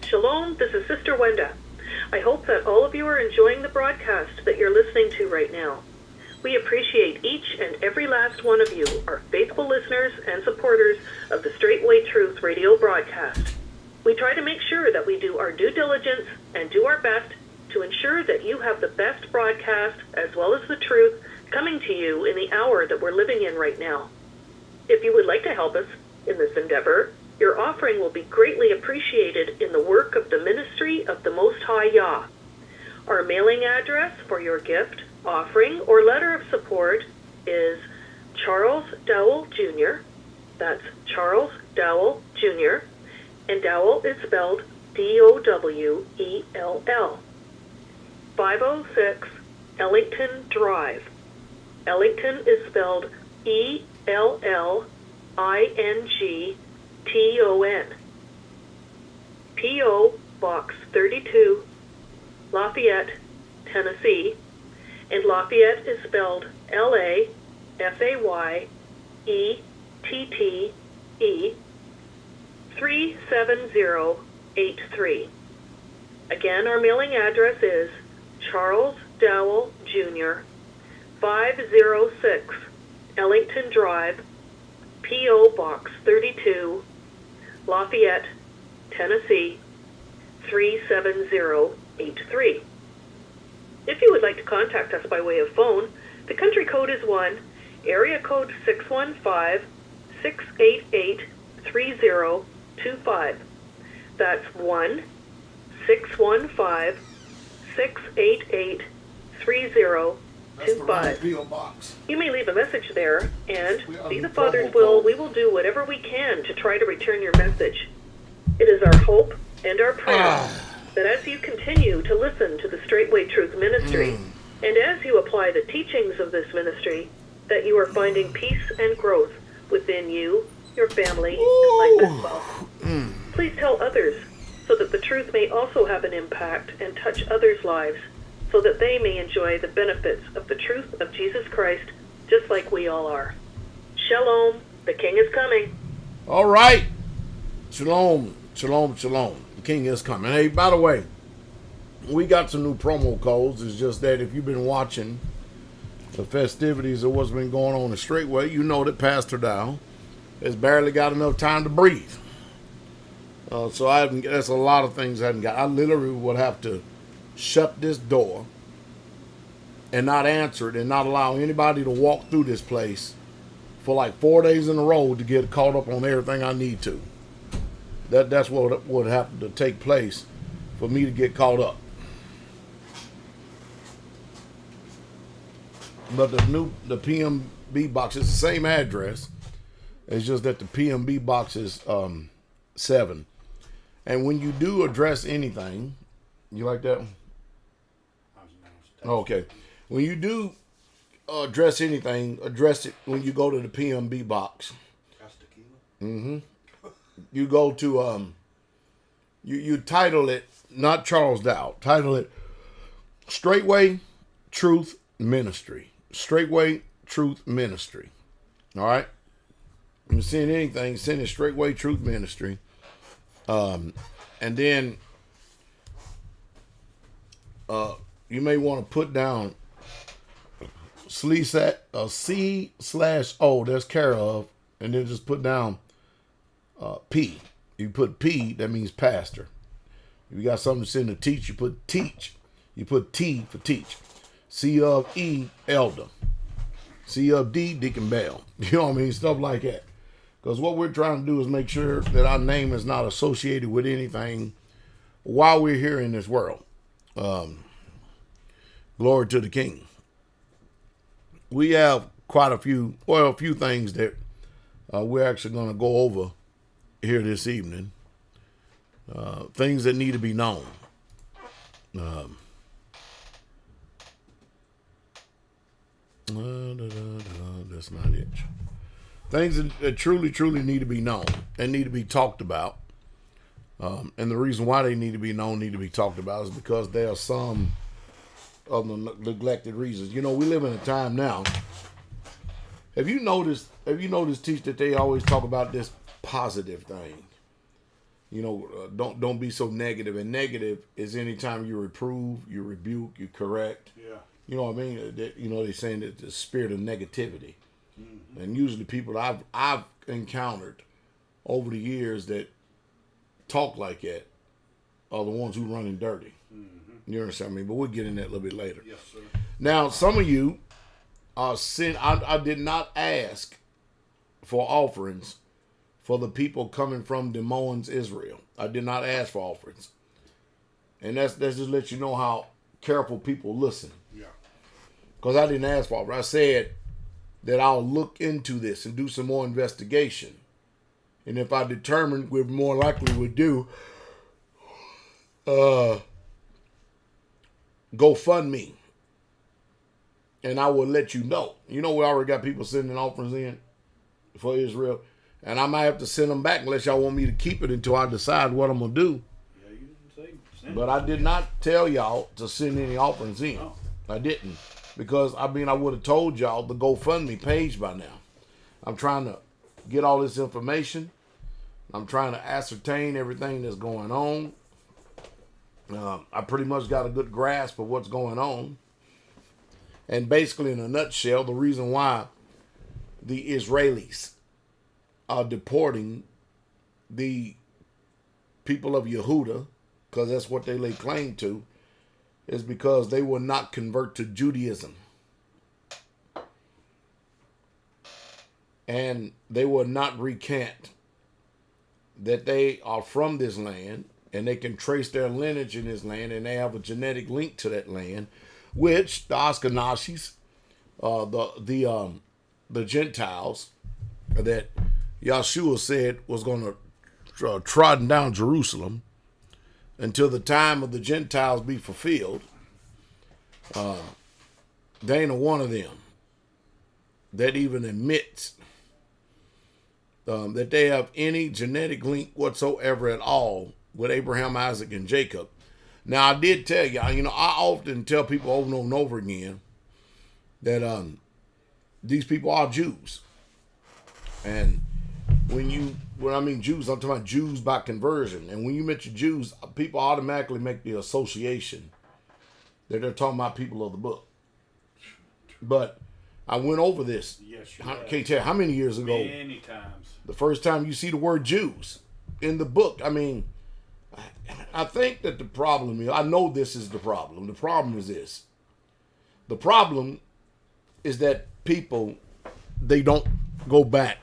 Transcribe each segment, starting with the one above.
Shalom, this is Sister Wenda. I hope that all of you are enjoying the broadcast that you're listening to right now. We appreciate each and every last one of you, our faithful listeners and supporters of the Straightway Truth radio broadcast. We try to make sure that we do our due diligence and do our best to ensure that you have the best broadcast as well as the truth coming to you in the hour that we're living in right now. If you would like to help us in this endeavor, your offering will be greatly appreciated in the work of the ministry of the Most High Yah. Our mailing address for your gift, offering, or letter of support is Charles Dowell Jr. That's Charles Dowell Jr. And Dowell is spelled D-O-W-E-L-L. 506 Ellington Drive. Ellington is spelled E-L-L-I-N-G-T-O-N. P.O. Box 32, Lafayette, Tennessee. And Lafayette is spelled L-A-F-A-Y-E-T-T-E 37083. Again, our mailing address is Charles Dowell Jr., 506 Ellington Drive, P.O. Box 32, Lafayette, Tennessee, 37083. If you would like to contact us by way of phone, The country code is 1, area code 615-688-3025. That's 1-615-688-3025. That's the right P.O. box. You may leave a message there, and, be the Father's will, we will do whatever we can to try to return your message. It is our hope and our prayer that as you continue to listen to the Straightway Truth Ministry, and as you apply the teachings of this ministry, that you are finding peace and growth within you, your family, and life itself. Please tell others, so that the truth may also have an impact and touch others' lives, so that they may enjoy the benefits of the truth of Jesus Christ, just like we all are. Shalom, the King is coming. All right. Shalom, shalom, shalom. The King is coming. Hey, by the way, we got some new promo codes. It's just that if you've been watching the festivities of what's been going on in Straightway, you know that Pastor Dowell has barely got enough time to breathe. So that's a lot of things I haven't got. I literally would have to shut this door and not answer it and not allow anybody to walk through this place for like 4 days in a row to get caught up on everything I need to. That's what would have to take place for me to get caught up. But the PMB box is the same address. It's just that the PMB box is 7. And when you do address anything, you like that one? Okay. When you do address anything, address it when you go to the PMB box. That's tequila? Mm-hmm. You go to, you title it, not Charles Dowell, title it Straightway Truth Ministry. Straightway Truth Ministry. All right? When you send anything, send it Straightway Truth Ministry. And then you may want to put down C/O, that's care of, and then just put down P. You put P, that means pastor. If you got something to send to teach, you put teach. You put T for teach. C of E, elder. C of D, Deacon Bell. You know what I mean? Stuff like that. Because what we're trying to do is make sure that our name is not associated with anything while we're here in this world. Glory to the King. We have quite a few things that we're actually going to go over here this evening. Things that need to be known. That's not it. Things that truly, truly need to be known and need to be talked about. And the reason why they need to be known, need to be talked about, is because there are some of the neglected reasons. You know, we live in a time now. Have you noticed, Teach, that they always talk about this positive thing? You know, don't be so negative. And negative is anytime you reprove, you rebuke, you correct. Yeah. You know what I mean? They're saying that the spirit of negativity. Mm-hmm. And usually people I've encountered over the years that talk like that are the ones who running dirty. Mm-hmm. You understand me? But we'll get in that a little bit later. Yes, sir. Now, some of you are I did not ask for offerings for the people coming from Des Moines, Israel. I did not ask for offerings. And that's just let you know how careful people listen. Yeah. Because I didn't ask for it. I said that I'll look into this and do some more investigation. And if I determine we're more likely would do GoFundMe. And I will let you know. You know, we already got people sending offerings in for Israel. And I might have to send them back unless y'all want me to keep it until I decide what I'm going to do. Yeah, you didn't say send But I did not tell y'all to send any offerings in. No. I didn't. Because, I would have told y'all the GoFundMe page by now. I'm trying to get all this information. I'm trying to ascertain everything that's going on. I pretty much got a good grasp of what's going on. And basically, in a nutshell, the reason why the Israelis are deporting the people of Yehuda, because that's what they lay claim to, is because they will not convert to Judaism. and they will not recant that they are from this land, and they can trace their lineage in this land, and they have a genetic link to that land, which the Ashkenazis, the Gentiles that Yahshua said was going to trodden down Jerusalem until the time of the Gentiles be fulfilled. There ain't a one of them that even admits that they have any genetic link whatsoever at all with Abraham, Isaac, and Jacob. Now, I did tell y'all, I often tell people over and over again that these people are Jews. And when I mean Jews, I'm talking about Jews by conversion. And when you mention Jews, people automatically make the association that they're talking about people of the book. But I went over this. Yes, Can't tell how many years ago. Many times. The first time you see the word Jews in the book. I mean, I think that the problem is, I know this is the problem. The problem is this. The problem is that people, they don't go back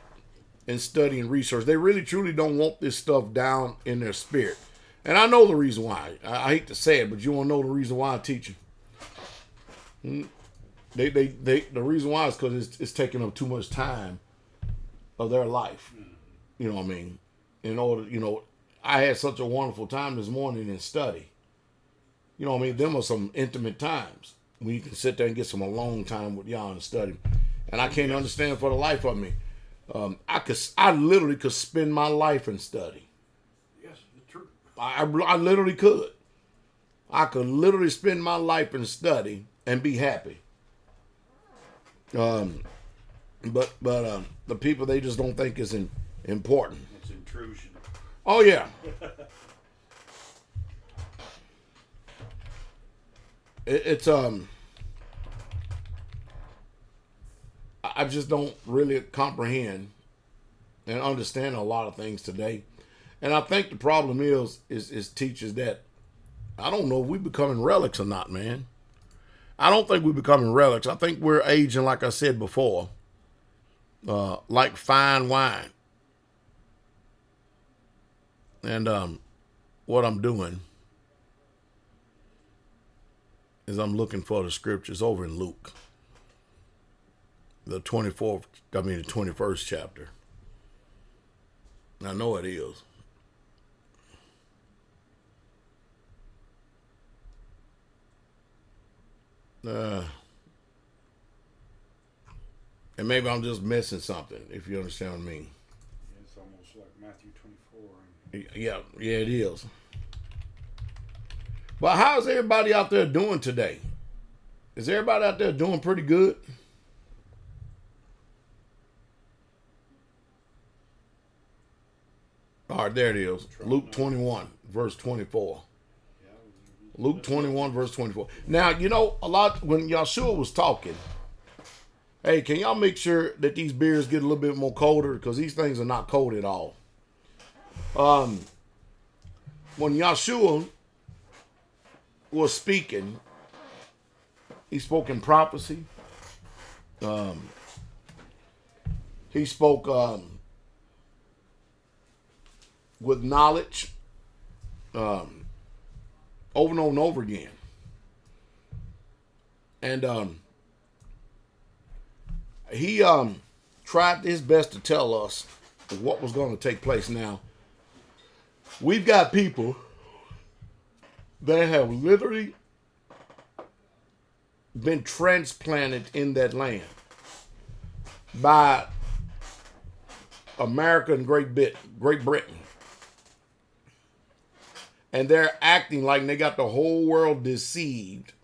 and study and research. They really truly don't want this stuff down in their spirit. And I know the reason why. I hate to say it, but you want to know the reason why I teach you. The reason why is because it's taking up too much time of their life. You know what I mean? In order, I had such a wonderful time this morning in study. You know what I mean? Them are some intimate times when you can sit there and get some alone time with y'all and study. And I can't understand for the life of me. I literally could spend my life in study. Yes, it's true. I literally could. I could literally spend my life in study and be happy. But the people, they just don't think it's important. It's intrusion. Oh yeah. It's I just don't really comprehend and understand a lot of things today. And I think the problem is teachers that, I don't know if we're becoming relics or not, man. I don't think we're becoming relics. I think we're aging, like I said before, like fine wine. And what I'm doing is I'm looking for the scriptures over in Luke, the 21st chapter. I know it is. And maybe I'm just missing something, if you understand what I mean. It's almost like Matthew 24. Yeah, it is. But how's everybody out there doing today? Is everybody out there doing pretty good? All right, there it is. Luke 21, verse 24. Luke 21, verse 24. Now, a lot, when Yahshua was talking, hey, can y'all make sure that these beers get a little bit more colder? Because these things are not cold at all. When Yahshua was speaking, he spoke in prophecy. He spoke with knowledge over and over and over again. And he tried his best to tell us what was going to take place. Now, we've got people that have literally been transplanted in that land by America and Great Britain. And they're acting like they got the whole world deceived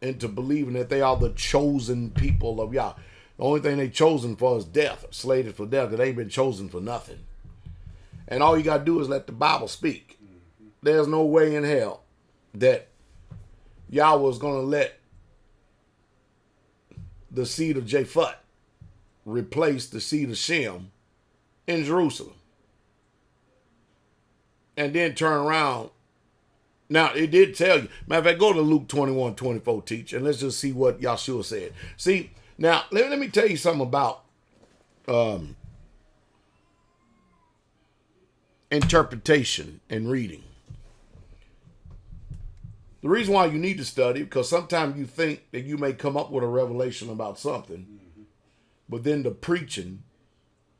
into believing that they are the chosen people of Yah. The only thing they chosen for is death, slated for death. They ain't been chosen for nothing. And all you got to do is let the Bible speak. There's no way in hell that Yah was going to let the seed of Japhet replace the seed of Shem in Jerusalem. And then turn around. Now, it did tell you. Matter of fact, go to Luke 21, 24, teach, and let's just see what Yahshua said. See, now, let me tell you something about interpretation and reading. The reason why you need to study, because sometimes you think that you may come up with a revelation about something, but then the preaching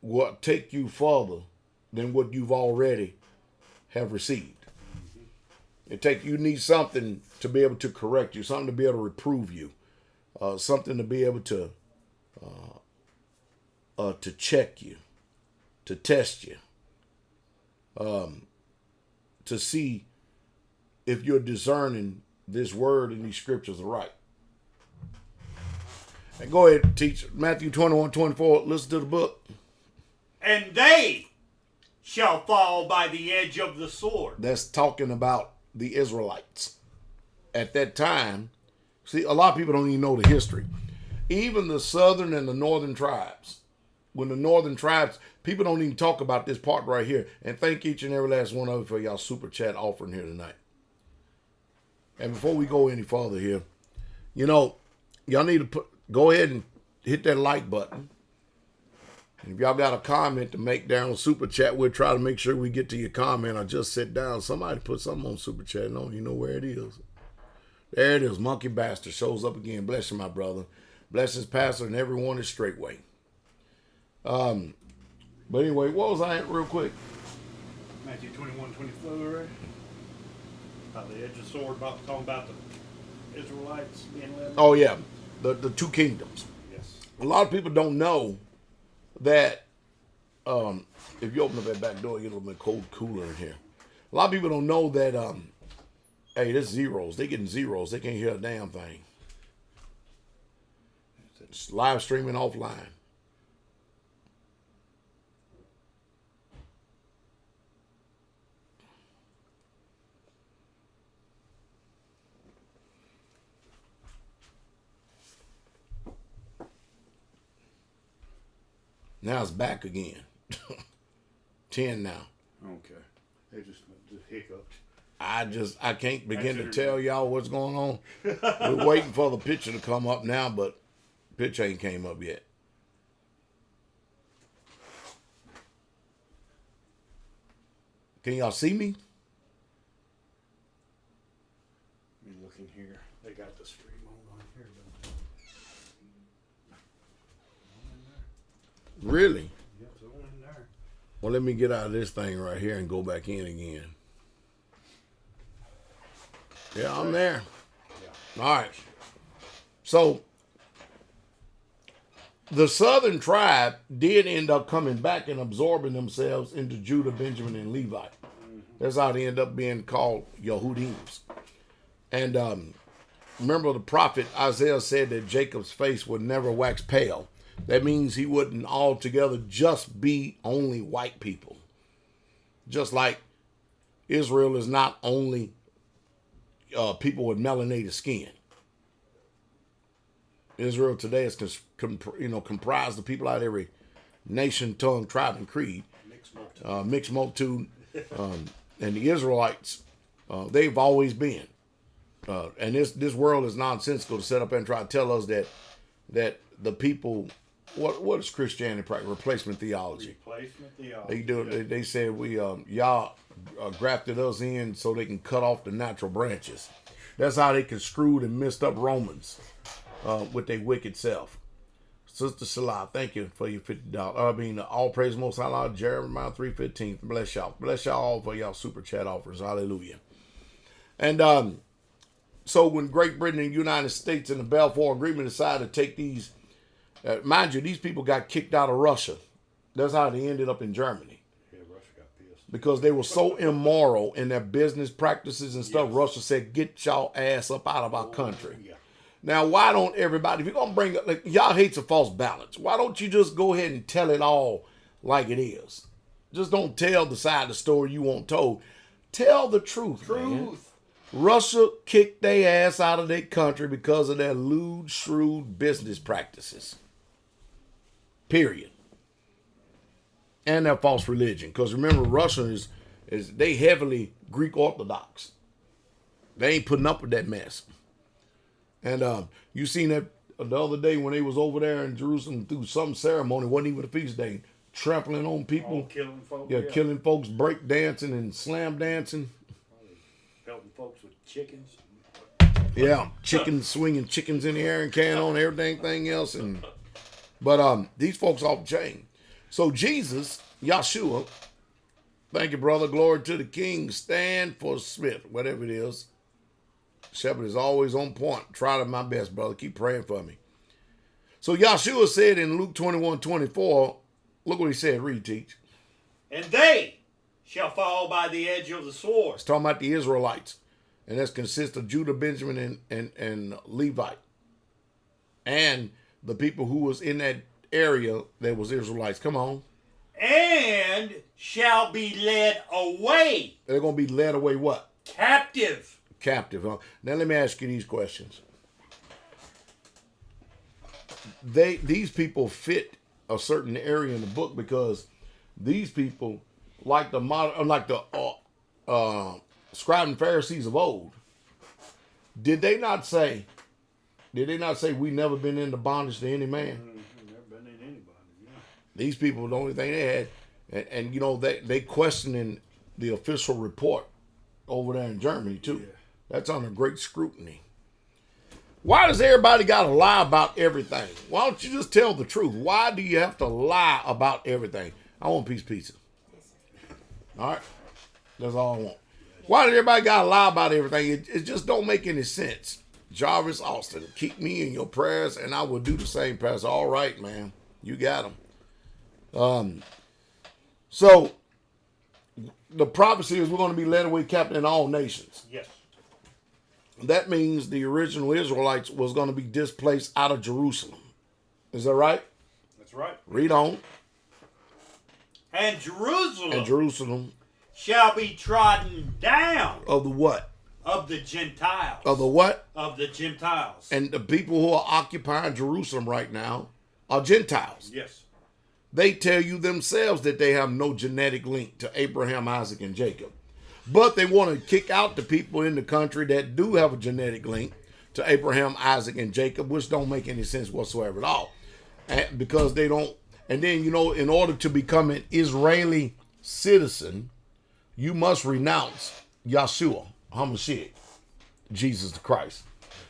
will take you further than what you've already have received. You need something to be able to correct you, something to be able to reprove you, something to be able to check you, to test you, to see if you're discerning this word and these scriptures are right. And go ahead and teach Matthew 21:24. Listen to the book. And they shall fall by the edge of the sword. That's talking about the Israelites. At that time, see, a lot of people don't even know the history. Even the southern and the northern tribes, when the northern tribes, people don't even talk about this part right here. And thank each and every last one of you for y'all super chat offering here tonight. And before we go any further here, y'all need to go ahead and hit that like button. And if y'all got a comment to make down on Super Chat, we'll try to make sure we get to your comment. I just sit down. Somebody put something on Super Chat. No, you know where it is. There it is. Monkey Bastard shows up again. Bless you, my brother. Blessings, Pastor, and everyone is straightway. But anyway, what was I at real quick? Matthew 21:24. About the edge of the sword, talking about the Israelites being led. Oh, yeah. The two kingdoms. Yes. A lot of people don't know that if you open up that back door, you get a little bit cooler in here. A lot of people don't know that, hey, there's zeros. They getting zeros. They can't hear a damn thing. It's live streaming offline. Now it's back again. 10 now. Okay. They just hiccuped. I can't begin to tell y'all what's going on. We're waiting for the picture to come up now, but the picture ain't came up yet. Can y'all see me? Let me look in here. They got the stream on here. Really? Yeah, it's on in there. Well, let me get out of this thing right here and go back in again. Yeah, I'm there. Yeah. All right. So, the southern tribe did end up coming back and absorbing themselves into Judah, Benjamin, and Levi. That's how they end up being called Yehudims. And remember the prophet Isaiah said that Jacob's face would never wax pale. That means he wouldn't altogether just be only white people. Just like Israel is not only people with melanated skin. Israel today is comprised of people out of every nation, tongue, tribe, and creed. Mixed multitude. And the Israelites, they've always been. And this world is nonsensical to set up and try to tell us that the people... What is Christianity practice? Replacement theology. Replacement theology. They said y'all grafted us in so they can cut off the natural branches. That's how they construed and messed up Romans with their wicked self. Sister Salah, thank you for your $50. All praise Most High Allah, Jeremiah 3:15. Bless y'all. Bless y'all all for y'all super chat offers. Hallelujah. And so when Great Britain and the United States and the Balfour Agreement decided to take these, mind you, these people got kicked out of Russia. That's how they ended up in Germany. Yeah, Russia got pissed. Because they were so immoral in their business practices and stuff. Yes. Russia said, get y'all ass up out of our country. Yeah. Now, why don't everybody, if you're going to bring up, y'all hates a false balance. Why don't you just go ahead and tell it all like it is? Just don't tell the side of the story you want told. Tell the truth, man. Russia kicked their ass out of their country because of their lewd, shrewd business practices. Period. And their false religion. Because remember, Russia is they heavily Greek Orthodox. They ain't putting up with that mess. And you seen that the other day when they was over there in Jerusalem through some ceremony, wasn't even a feast day. trampling on people. All killing folks. Yeah, killing folks, break dancing and slam dancing. Pelting folks with chickens. Yeah, chickens, swinging chickens in the air and carrying on everything else. But these folks off the chain. So Jesus, Yahshua, thank you, brother. Glory to the King. Stand for Smith, whatever it is. Shepherd is always on point. Try to my best, brother. Keep praying for me. So Yahshua said in Luke 21:24, look what he said. Read, teach. And they shall fall by the edge of the sword. It's talking about the Israelites. And that consists of Judah, Benjamin, and Levite. And the people who was in that area that was Israelites. Come on. And shall be led away. They're going to be led away what? Captive. Captive, huh? Now let me ask you these questions. These people fit a certain area in the book because these people, like the scribes and Pharisees of old, did they not say we never been into bondage to any man? Never been in anybody. Yeah. These people, the only thing they had, and you know they questioning the official report over there in Germany too. Yeah. That's under great scrutiny. Why does everybody got to lie about everything? Why don't you just tell the truth? Why do you have to lie about everything? I want a piece of pizza. All right? That's all I want. Why does everybody got to lie about everything? It just don't make any sense. Jarvis Austin, keep me in your prayers, and I will do the same, Pastor. All right, man. You got them. So, the prophecy is we're going to be led away captive in all nations. Yes. That means the original Israelites was going to be displaced out of Jerusalem. Is that right? That's right. Read on. And Jerusalem shall be trodden down. Of the what? Of the Gentiles. Of the what? Of the Gentiles. And the people who are occupying Jerusalem right now are Gentiles. Yes. They tell you themselves that they have no genetic link to Abraham, Isaac, and Jacob. But they want to kick out the people in the country that do have a genetic link to Abraham, Isaac, and Jacob, which don't make any sense whatsoever at all. Because they don't. And then, you know, in order to become an Israeli citizen, you must renounce Yahshua, HaMashiach, Jesus the Christ.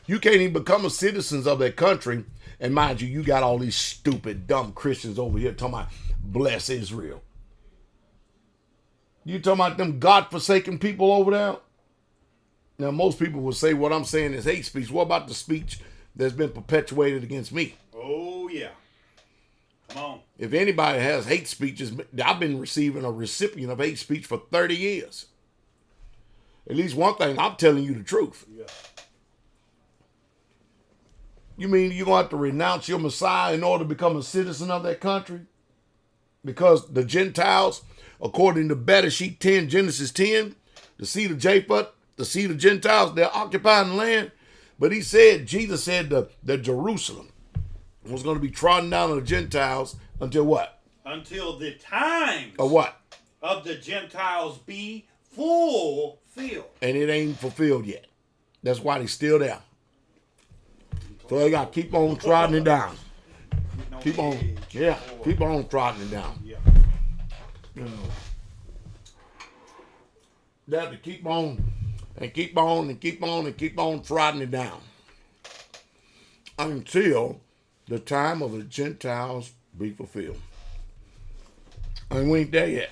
You can't even become a citizen of that country. And mind you, you got all these stupid, dumb Christians over here talking about bless Israel. You talking about them God-forsaken people over there? Now, most people will say what I'm saying is hate speech. What about the speech that's been perpetuated against me? Oh, yeah. Come on. If anybody has hate speeches, I've been receiving a recipient of hate speech for 30 years. At least one thing, I'm telling you the truth. Yeah. You mean you're going to have to renounce your Messiah in order to become a citizen of that country? Because the Gentiles, according to Bereshit 10, Genesis 10, the seed of Japheth, the seed of Gentiles, they're occupying the land. But Jesus said that Jerusalem was going to be trodden down of the Gentiles until what? Until the times Of what? of the Gentiles be fulfilled. And it ain't fulfilled yet. That's why they're still there. So they got to keep on trotting it down. Keep on trotting it down. Yeah. You know. They have to keep on and keep on and keep on and keep on trotting it down. Until the time of the Gentiles be fulfilled. And we ain't there yet.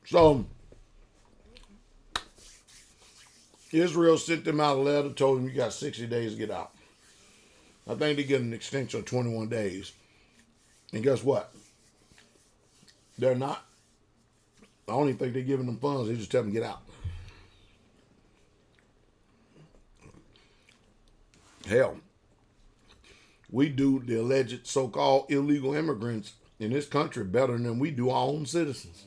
So, Israel sent them out a letter, told them you got 60 days to get out. I think they get an extension of 21 days. And guess what? They're not. I don't even think they're giving them funds. They just tell them to get out. Hell, we do the alleged so-called illegal immigrants in this country better than we do our own citizens.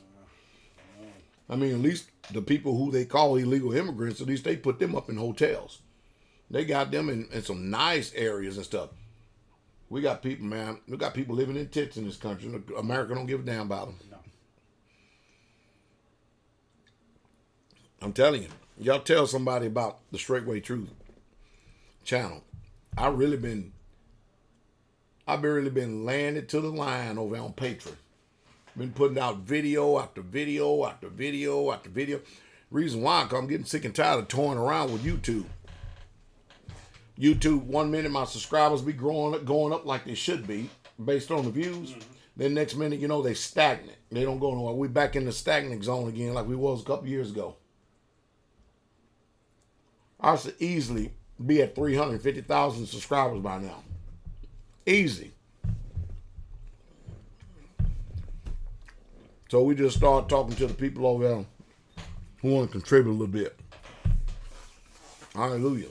I mean, at least the people who they call illegal immigrants, at least they put them up in hotels. They got them in some nice areas and stuff. We got people, man. We got people living in tents in this country. America don't give a damn about them. No. I'm telling you. Y'all tell somebody about the Straightway Truth channel. I really been I've really been laying it to the line over on Patreon. Been putting out video after video after video after video. Reason why, because I'm getting sick and tired of toying around with YouTube. YouTube, 1 minute my subscribers be going up like they should be, based on the views. Mm-hmm. Then next minute, you know, they stagnant. They don't go nowhere. We back in the stagnant zone again like we was a couple years ago. I should easily be at 350,000 subscribers by now. Easy. So we just start talking to the people over there who want to contribute a little bit. Hallelujah.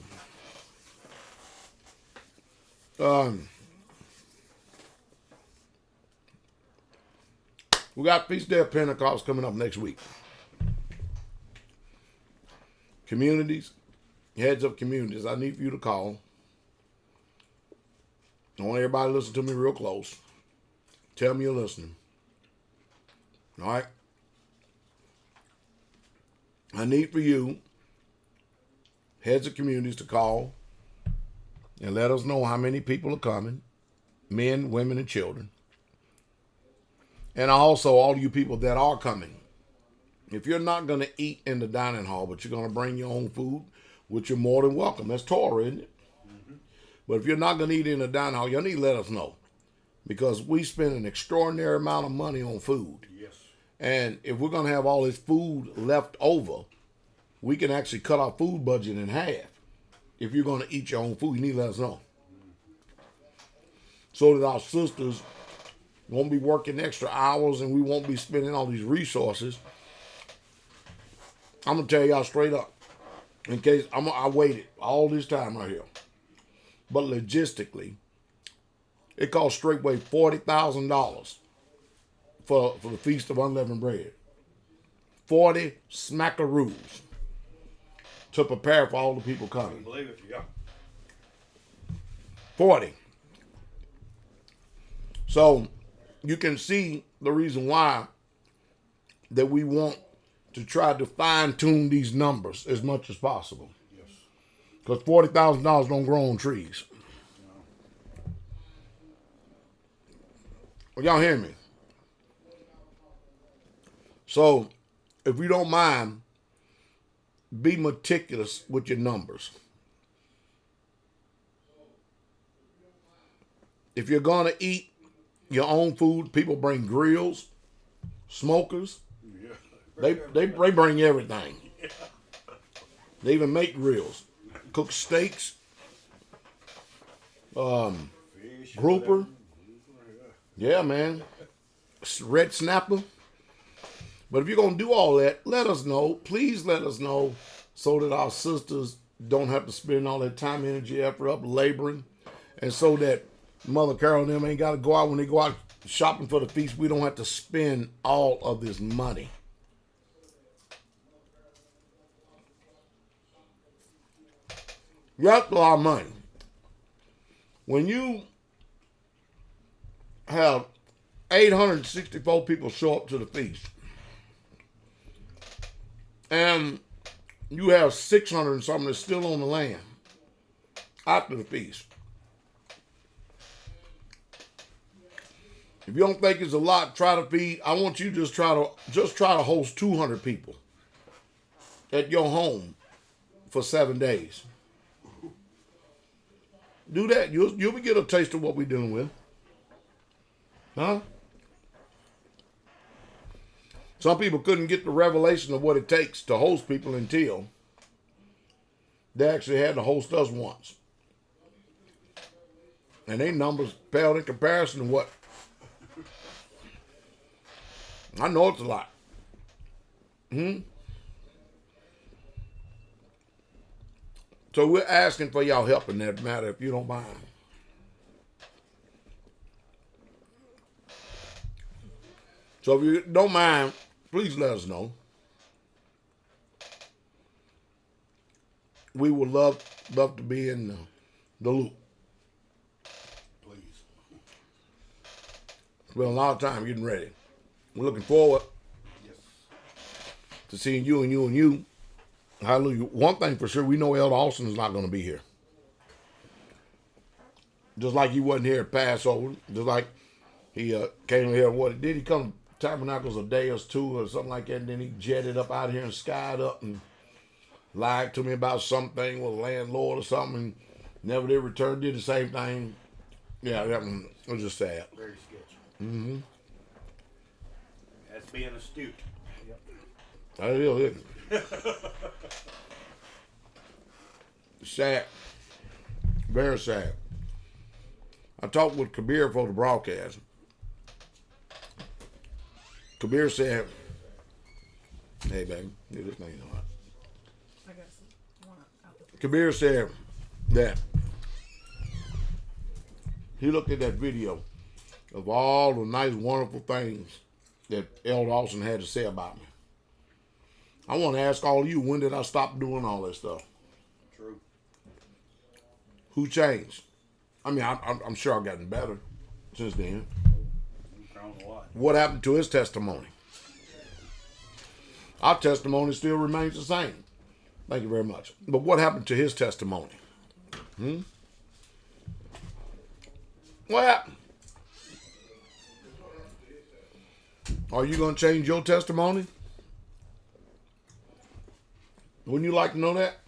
We got Feast Day of Pentecost coming up next week. Communities, heads of communities, I need for you to call. I want everybody to listen to me real close. Tell me you're listening. All right? I need for you, heads of communities, to call and let us know how many people are coming, men, women, and children. And also all you people that are coming. If you're not going to eat in the dining hall, but you're going to bring your own food, which you're more than welcome. That's Torah, isn't it? Mm-hmm. But if you're not going to eat in the dining hall, you need to let us know. Because we spend an extraordinary amount of money on food. Yes. And if we're going to have all this food left over, we can actually cut our food budget in half. If you're going to eat your own food, you need to let us know. So that our sisters won't be working extra hours and we won't be spending all these resources. I'm going to tell y'all straight up. In case I waited all this time right here. But logistically, it costs straightway $40,000 for the Feast of Unleavened Bread. 40 smackaroos to prepare for all the people coming. I believe it, yeah. 40. So you can see the reason why that we want to try to fine-tune these numbers as much as possible. Yes. Because $40,000 don't grow on trees. No. Well, y'all hear me? So, if you don't mind, be meticulous with your numbers. If you're going to eat your own food, people bring grills, smokers. Yeah. They bring everything. Yeah. They even make grills, cook steaks, Fish, grouper. Yeah, man. Red snapper. But if you're going to do all that, let us know. Please let us know so that our sisters don't have to spend all that time, energy, effort up laboring. And so that Mother Carol and them ain't got to go out when they go out shopping for the feast. We don't have to spend all of this money. That's a lot of money. When you have 864 people show up to the feast, and you have 600 and something that's still on the land after the feast. If you don't think it's a lot, try to feed. I want you to just try to host 200 people at your home for 7 days. Do that. You'll get a taste of what we're dealing with. Huh? Some people couldn't get the revelation of what it takes to host people until they actually had to host us once. And they numbers paled in comparison to what? I know it's a lot. So we're asking for y'all help in that matter if you don't mind. So if you don't mind, please let us know. We would love to be in the loop. Please. Spent a lot of time getting ready. We're looking forward to seeing you and you and you. Hallelujah. One thing for sure, we know Elder Austin is not going to be here. Just like he wasn't here at Passover. Just like he came here. What did he come to Tabernacles a day or two or something like that? And then he jetted up out here and skied up and lied to me about something with a landlord or something. And never did return. Did the same thing. Yeah, that one was just sad. Very sketchy. Mm-hmm. That's being astute. Yep. That is, isn't it? Sad. Very sad. I talked with Kabir for the broadcast. Kabir said, hey, baby, do this thing all right. I got some one out. Kabir said that he looked at that video of all the nice, wonderful things that Elder Austin had to say about me. I want to ask all of you, when did I stop doing all that stuff? True. Who changed? I mean, I'm sure I've gotten better since then. We've grown a lot. What happened to his testimony? Our testimony still remains the same. Thank you very much. But what happened to his testimony? What happened? Are you going to change your testimony? Wouldn't you like to know that?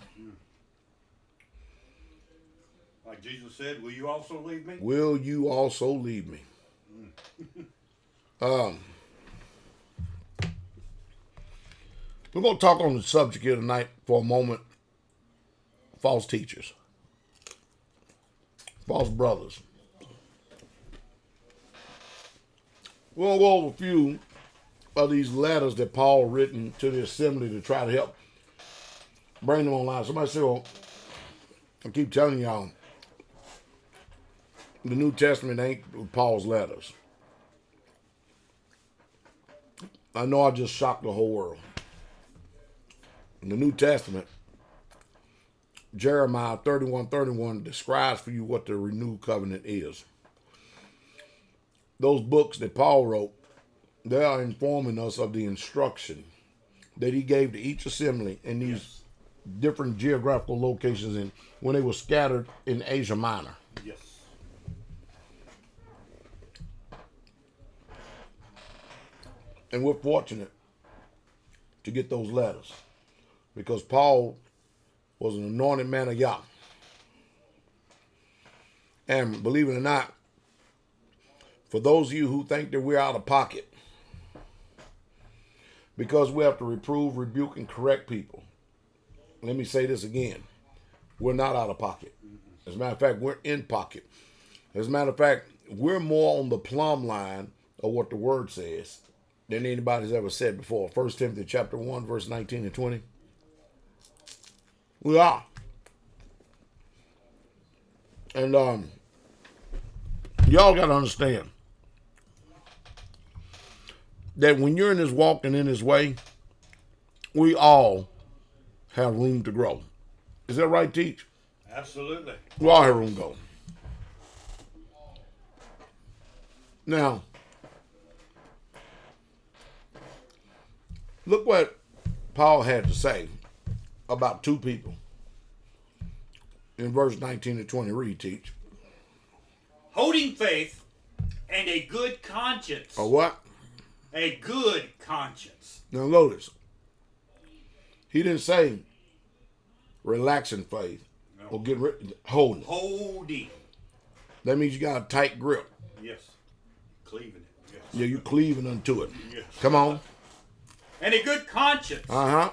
Like Jesus said, will you also leave me? Will you also leave me? We're going to talk on the subject here tonight for a moment. False teachers. False brothers. We're going to go over a few of these letters that Paul written to the assembly to try to help bring them online. Somebody said, well, I keep telling y'all, the New Testament ain't Paul's letters. I know I just shocked the whole world. In the New Testament, Jeremiah 31:31 describes for you what the renewed covenant is. Those books that Paul wrote, they are informing us of the instruction that he gave to each assembly in these different geographical locations and when they were scattered in Asia Minor. Yes. And we're fortunate to get those letters because Paul was an anointed man of Yah. And believe it or not, for those of you who think that we're out of pocket, because we have to reprove, rebuke, and correct people, let me say this again. We're not out of pocket. As a matter of fact, we're in pocket. As a matter of fact, we're more on the plumb line of what the word says than anybody's ever said before. 1 Timothy chapter 1, verse 19 and 20. We are. And y'all got to understand that when you're in this walk and in this way, we all have room to grow. Is that right, Teach? Absolutely. We all have room to go. Now, look what Paul had to say about two people in verse 19 and 20. Read, Teach. Holding faith and a good conscience. Or what? A good conscience. Now notice, he didn't say relaxing faith or get holding. Holding. That means you got a tight grip. Yes. Cleaving it. Yes. Yeah, you cleaving unto it. Yes. Come on. And a good conscience. Uh-huh.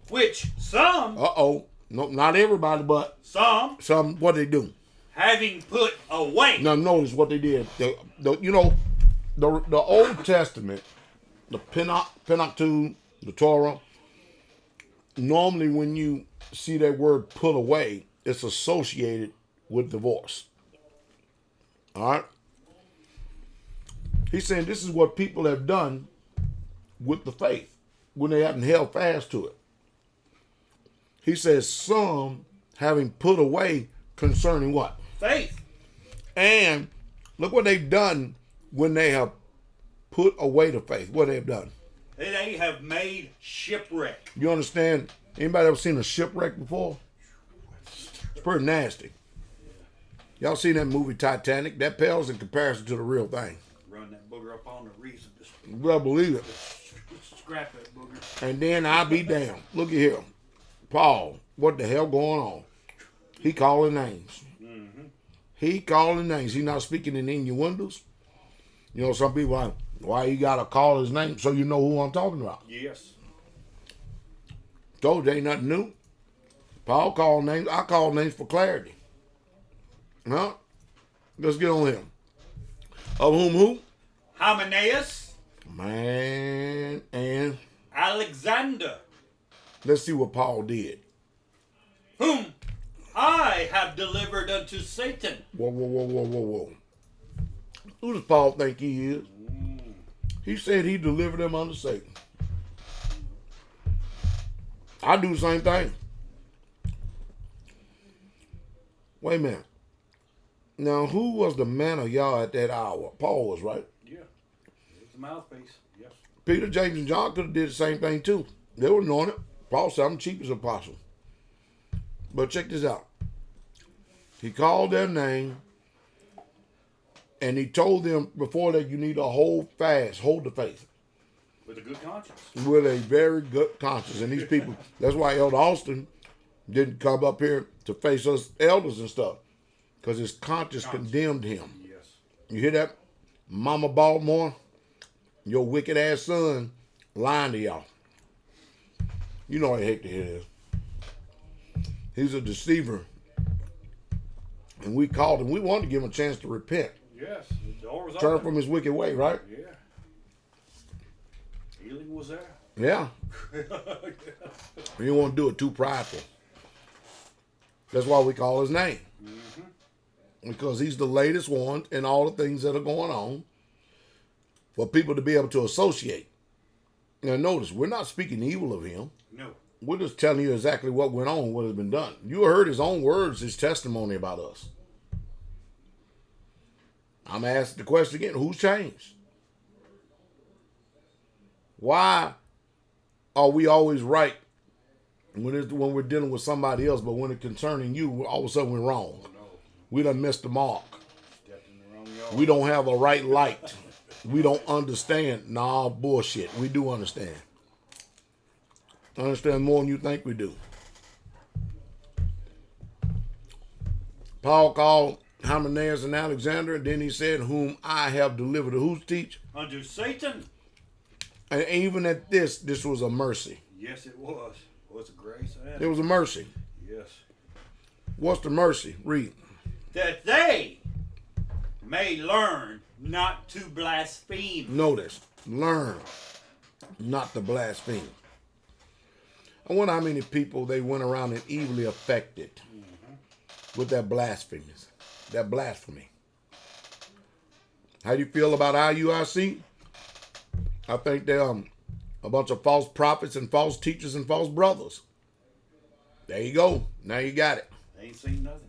Which some. Uh-oh. No, not everybody, but some. What they do? Having put away. Now notice what they did. The Old Testament, the Pentateuch, the Torah. Normally, when you see that word "put away," it's associated with divorce. All right. He's saying this is what people have done with the faith when they haven't held fast to it. He says some having put away concerning what? Faith. And look what they've done when they have put away the faith. What they've done. They have made shipwreck. You understand? Anybody ever seen a shipwreck before? It's pretty nasty. Y'all seen that movie Titanic? That pales in comparison to the real thing. Run that booger up on the reason. You better believe it. Scrap that booger. And then I'll be damned. Look at here. Paul, what the hell going on? He calling names. Mm-hmm. He calling names. He not speaking in innuendos. You know, some people are like, why you gotta call his name so you know who I'm talking about? Yes. Told you ain't nothing new. Paul called names. I call names for clarity. Huh? Let's get on him. Of whom who? Hymenaeus, Man, and Alexander, let's see what Paul did. whom I have delivered unto Satan. Whoa. Who does Paul think he is? He said he delivered them unto Satan. I do the same thing. Wait a minute. Now, who was the man of Yah at that hour? Paul was, right? Yeah. It's the mouthpiece. Yes. Peter, James, and John could have did the same thing too. They were anointed. Paul said, I'm the chiefest apostle. But check this out. He called their name, and he told them before that you need to hold fast, hold the faith. With a good conscience. With a very good conscience. And these people, that's why Elder Austin didn't come up here to face us elders and stuff. Because his conscience condemned him. Yes. You hear that? Mama Baltimore, your wicked ass son lying to y'all. You know I hate to hear this. He's a deceiver. And we called him. We wanted to give him a chance to repent. Yes. The door was Turn open. from his wicked way, right? Yeah. Healing was there. Yeah. You don't want to do it too prideful. That's why we call his name. Mm-hmm. Because he's the latest one in all the things that are going on for people to be able to associate. Now notice, we're not speaking evil of him. No. We're just telling you exactly what went on, what has been done. You heard his own words, his testimony about us. I'm asking the question again, who's changed? Why are we always right when we're dealing with somebody else, but when it's concerning you, all of a sudden we're wrong? Oh, no. We done missed the mark. Stepped in the wrong yard. We don't have a right light. We don't understand. Nah, bullshit. We do understand. Understand more than you think we do. Paul called Hymenaeus and Alexander, and then he said, whom I have delivered. Who's teach? Unto Satan. And even at this was a mercy. Yes, it was. It was a grace. It was a mercy. Yes. What's the mercy? Read. That they may learn not to blaspheme. Notice, learn not to blaspheme. I wonder how many people they went around and evilly affected with that blasphemy. How do you feel about IUIC? I think they're a bunch of false prophets and false teachers and false brothers. There you go. Now you got it. They ain't seen nothing.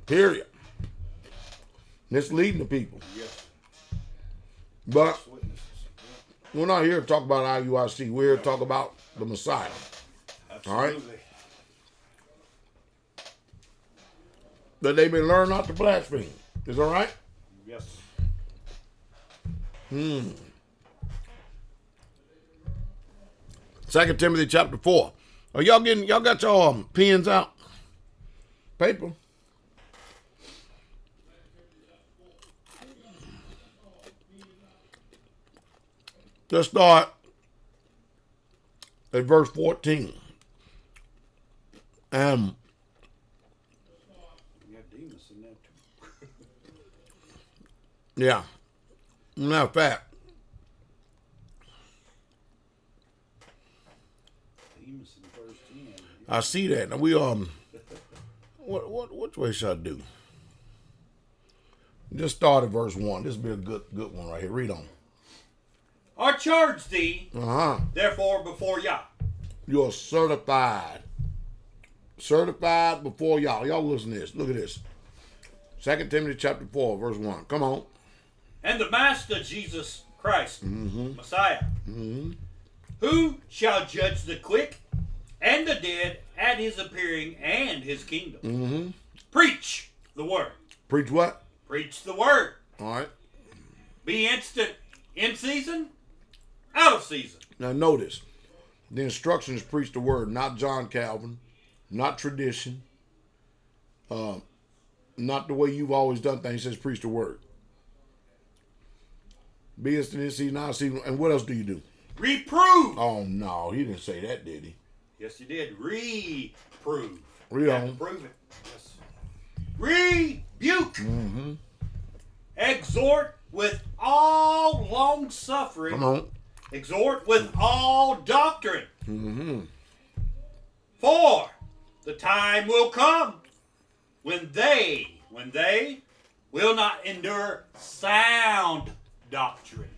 Period. Misleading the people. Yes. But Witnesses. we're not here to talk about IUIC. We're here to talk about the Messiah. Absolutely. All right. That they may learn not to blaspheme. Is that right? Yes. 2 Timothy chapter 4. Are y'all got your pens out? Paper? Let's start at verse 14. You got Demas in there too. Yeah. Matter of fact, Demas in verse 10. I see that. Now we which way should I do? Just start at verse 1. This will be a good one right here. Read on. I charge thee, Uh-huh. therefore, before Yah. You're certified. Certified before y'all. Y'all listen to this. Look at this. 2 Timothy chapter 4, verse 1. Come on. And the Master Jesus Christ, Mm-hmm. Messiah, who shall judge the quick and the dead at his appearing and his kingdom. Preach the word. Preach what? Preach the word. All right. Be instant in season, out of season. Now notice, the instructions preach the word, not John Calvin, not tradition, not the way you've always done things. It says preach the word. Be instant in season, out of season. And what else do you do? Reprove. Oh, no. He didn't say that, did he? Yes, he did. Reprove. Read You have on. to prove it. Yes. Rebuke. Mm-hmm. Exhort with all long suffering. Come on. Exhort with all doctrine. Mm-hmm. For the time will come when they will not endure sound doctrine.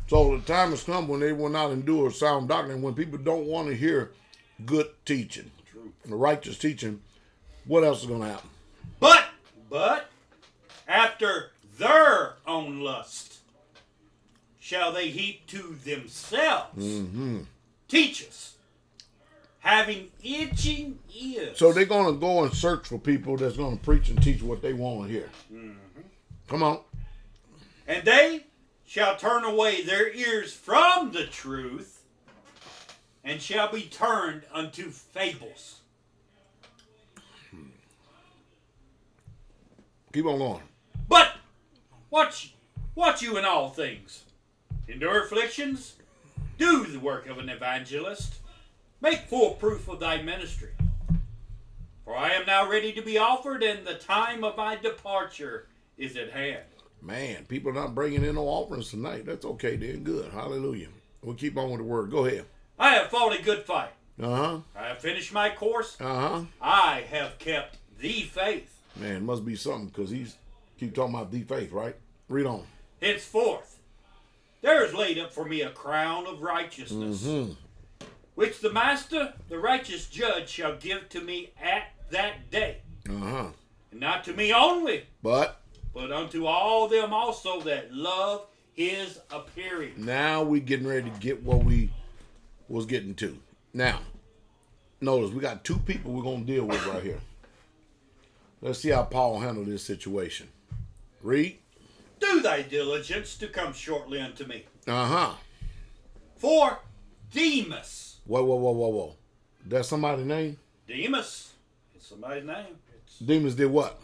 So the time has come when they will not endure sound doctrine. When people don't want to hear good teaching, True. the righteous teaching, what else is going to happen? But after their own lust shall they heap to themselves teachers having itching ears. So they're going to go and search for people that's going to preach and teach what they want to hear. Come on. And they shall turn away their ears from the truth and shall be turned unto fables. Keep on going. But watch you in all things. Endure afflictions. Do the work of an evangelist. Make full proof of thy ministry. For I am now ready to be offered, and the time of my departure is at hand. Man, people are not bringing in no offerings tonight. That's okay then. Good. Hallelujah. We'll keep on with the word. Go ahead. I have fought a good fight. Uh-huh. I have finished my course. Uh-huh. I have kept the faith. Man, it must be something because he's keep talking about the faith, right? Read on. Henceforth, there is laid up for me a crown of righteousness, which the master, the righteous judge, shall give to me at that day. Uh-huh. And not to me only, But but unto all them also that love his appearing. now we getting ready to get what we was getting to. Now, notice we got two people we're going to deal with right here. Let's see how Paul handled this situation. Read. Do thy diligence to come shortly unto me. Uh-huh. For Demas. Whoa. That's somebody's name? Demas. It's somebody's name. Demas did what?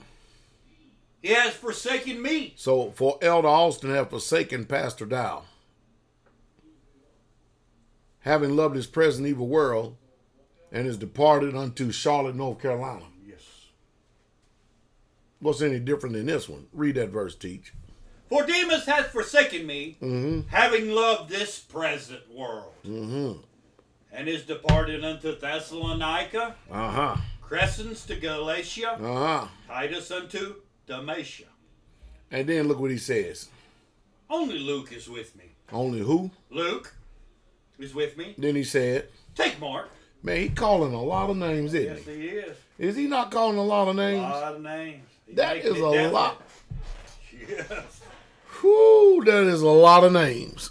He has forsaken me. So, for Elder Austin have forsaken Pastor Dowell, having loved his present evil world, and is departed unto Charlotte, North Carolina. Yes. What's any different than this one? Read that verse, teach. For Demas hath forsaken me, having loved this present world, and is departed unto Thessalonica, Uh-huh. Crescens to Galatia, Uh-huh. Titus unto Dalmatia. And then look what he says. Only Luke is with me. Only who? Luke is with me. Then he said, Take Mark. man, he calling a lot of names, isn't Yes, he? he is. Is he not calling a lot of A names? lot of names. He's That making is it a definite. lot. Yes. Whew, that is a lot of names.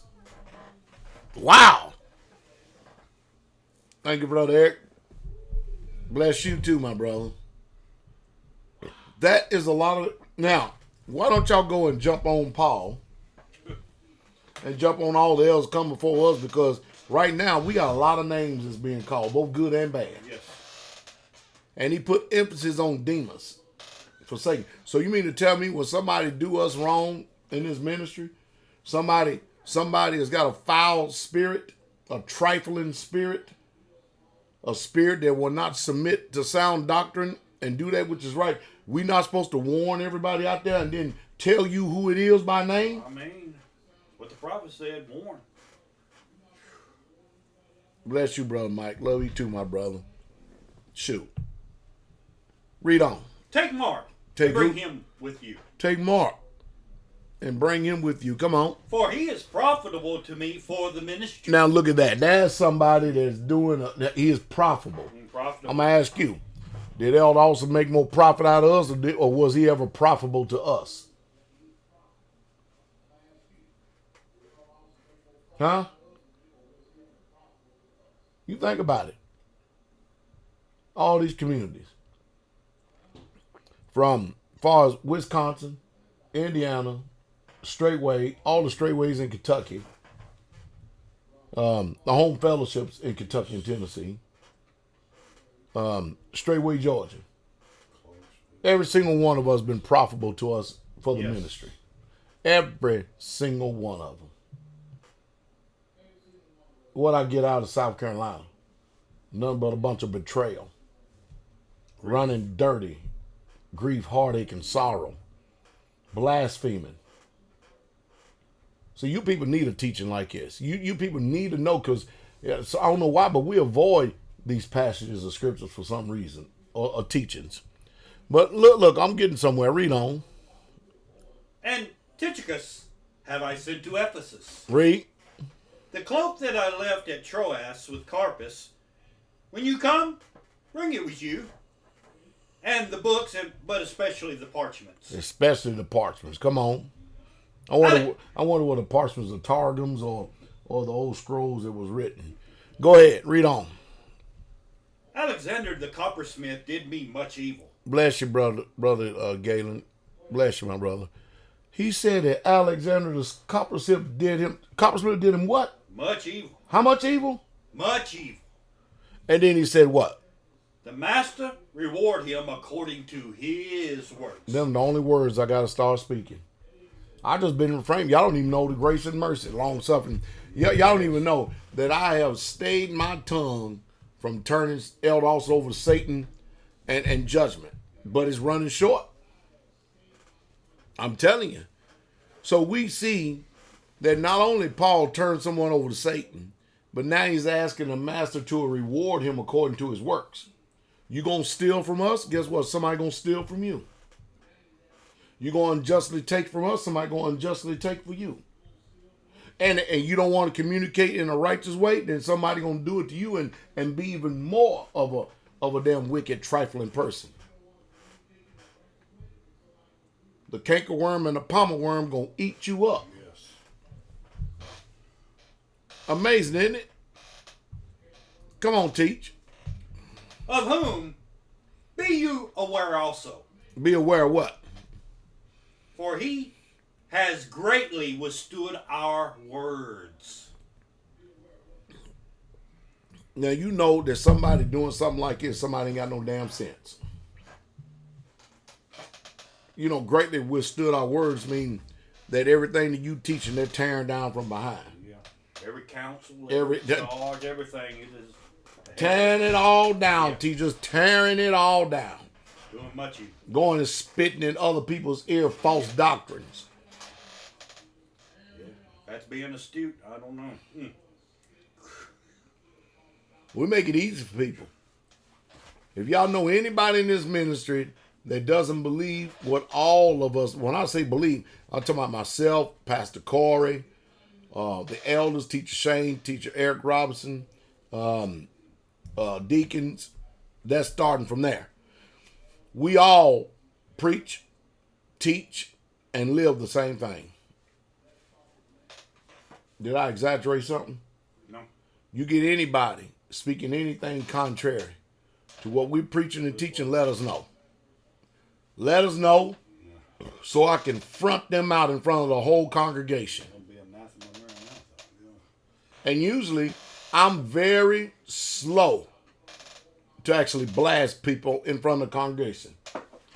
Wow. Thank you, Brother Eric. Bless you too, my brother. That is a lot of... Now, why don't y'all go and jump on Paul and jump on all the others come before us, because right now we got a lot of names that's being called, both good and bad. Yes. And he put emphasis on Demas. Forsaken. So you mean to tell me when somebody do us wrong in this ministry, somebody has got a foul spirit, a trifling spirit, a spirit that will not submit to sound doctrine and do that which is right, we not supposed to warn everybody out there and then tell you who it is by name? I mean, what the prophet said, warn. Bless you, Brother Mike. Love you too, my brother. Shoot. Read on. Take Mark. Take bring who? him with you. Take Mark and bring him with you. Come on. For he is profitable to me for the ministry. Now look at that. There's somebody that's he is profitable. Profitable. I'm going to ask you, did Elder also make more profit out of us, or was he ever profitable to us? Huh? You think about it. All these communities. from far as Wisconsin, Indiana, straightway, all the straightways in Kentucky, the home fellowships in Kentucky and Tennessee, straightway Georgia. Every single one of us been profitable to us for the Yes. ministry. Every single one of them. What I get out of South Carolina? Nothing but a bunch of betrayal. Running dirty. Grief, heartache, and sorrow. Blaspheming. So you people need a teaching like this. You people need to know, because so I don't know why, but we avoid these passages of scriptures for some reason, or teachings. But look, I'm getting somewhere. Read on. And Tychicus have I sent to Ephesus. Read. The cloak that I left at Troas with Carpus, when you come, bring it with you. And the books, but especially the parchments. Especially the parchments. Come on. I wonder what the parchments are, Targums or the old scrolls that was written. Go ahead, read on. Alexander the coppersmith did me much evil. Bless you, brother Galen. Bless you, my brother. He said that Alexander the coppersmith did him what? Much evil. How much evil? Much evil. And then he said what? The master reward him according to his works. Them the only words I got to start speaking. I just been refrained. Y'all don't even know the grace and mercy, long suffering. Y'all don't even know that I have stayed my tongue from turning Eldos over to Satan and judgment. But it's running short. I'm telling you. So we see that not only Paul turned someone over to Satan, but now he's asking the master to reward him according to his works. You gonna steal from us? Guess what? Somebody gonna steal from you. You gonna unjustly take from us? Somebody gonna unjustly take for you. And you don't want to communicate in a righteous way, then somebody gonna do it to you and be even more of a damn wicked, trifling person. The cankerworm and the palmer worm gonna eat you up. Yes. Amazing, isn't it? Come on, teach. Of whom be you aware also. Be aware of what? For he has greatly withstood our words. Now you know that somebody doing something like this, somebody ain't got no damn sense. You know, greatly withstood our words mean that everything that you teaching, they're tearing down from behind. Yeah. Every counsel, Every- charge, everything. It is Tearing it all down, Yeah. teachers, tearing it all down. doing much evil. Going and spitting in other people's ear false doctrines. Yeah. That's being astute. I don't know. We make it easy for people. If y'all know anybody in this ministry that doesn't believe what all of us, when I say believe, I'm talking about myself, Pastor Corey, the elders, Teacher Shane, Teacher Eric Robinson, deacons, that's starting from there. We all preach, teach, and live the same thing. Did I exaggerate something? No. You get anybody speaking anything contrary to what we're preaching and teaching, let us know. Let us know so I can front them out in front of the whole congregation. And usually, I'm very slow to actually blast people in front of the congregation.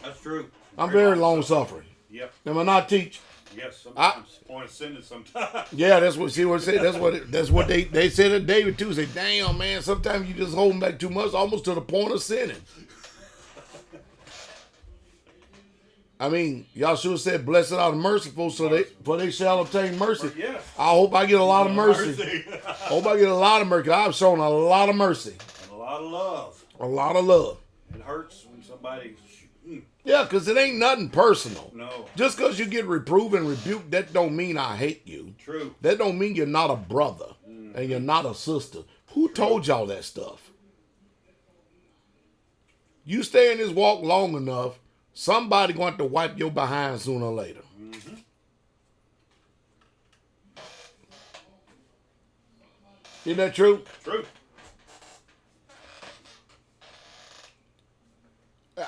That's true. I'm very long suffering. Yep. Am I not, teach? Yes. Sometimes. Point of sentence sometimes. Yeah, that's what she said. That's what they said to David too. Say, damn man, sometimes you just holding back too much, almost to the point of sinning. I mean, y'all should have said, "Blessed are the merciful, for they shall obtain mercy." Yes. I hope I get a lot of mercy. I hope I get a lot of mercy. I've shown a lot of mercy, And a lot of love. a lot of love. It hurts when somebody. Yeah, because it ain't nothing personal. No. Just because you get reproved and rebuked, that don't mean I hate you. True. That don't mean you're not a brother and you're not a sister. Who told y'all that stuff? You stay in this walk long enough, somebody going to wipe your behind sooner or later. Mm-hmm. Isn't that true? True.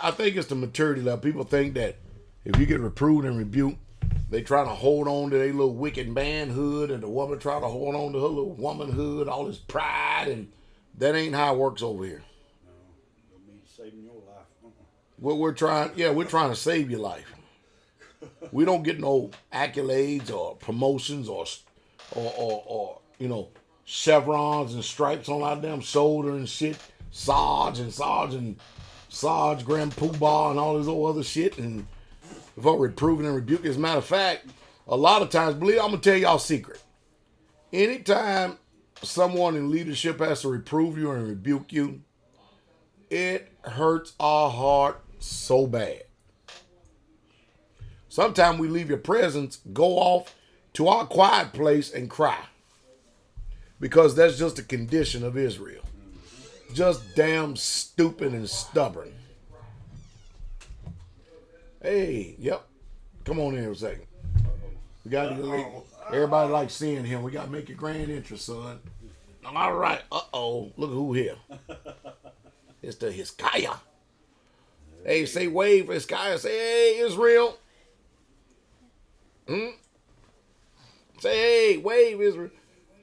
I think it's the maturity level. People think that if you get reproved and rebuked, they try to hold on to their little wicked manhood, and the woman try to hold on to her little womanhood, all this pride, and that ain't how it works over here. No, don't mean saving your life. What we're trying to save your life. We don't get no accolades or promotions or chevrons and stripes on our damn shoulder and shit. Sarge, Grand Poobah, and all this old other shit, and for reproving and rebuking. As a matter of fact, a lot of times, I'm gonna tell y'all a secret. Anytime someone in leadership has to reprove you and rebuke you, it hurts our heart so bad. Sometimes we leave your presence, go off to our quiet place and cry. Because that's just a condition of Israel. Just damn stupid and stubborn. Hey, yep. Come on in for a second. We got to everybody likes seeing him. We got to make your grand entrance, son. All right. Uh-oh. Look at who here. It's the Hiskiah. Hey, say wave for Hiskiah. Say, hey, Israel. Say, hey, wave, Israel.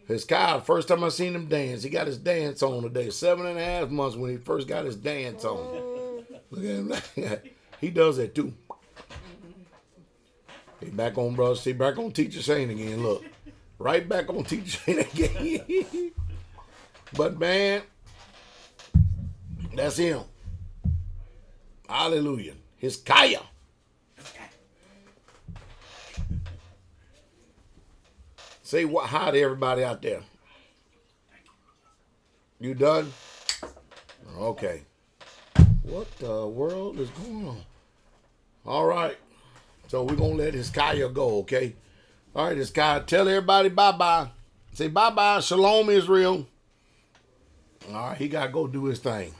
Hiskiah, first time I seen him dance, he got his dance on today. 7.5 months when he first got his dance on. Look at him. He does that too. He back on, brother. See, back on Teacher Shane again. Look. Right back on Teacher Shane again. But man, that's him. Hallelujah. Hiskiah. Say what? Hi to everybody out there. You done? Okay. What the world is going on? All right. So we're going to let Hiskiah go, okay? All right, Hiskiah, tell everybody bye-bye. Say bye-bye. Shalom, Israel. All right, he got to go do his thing.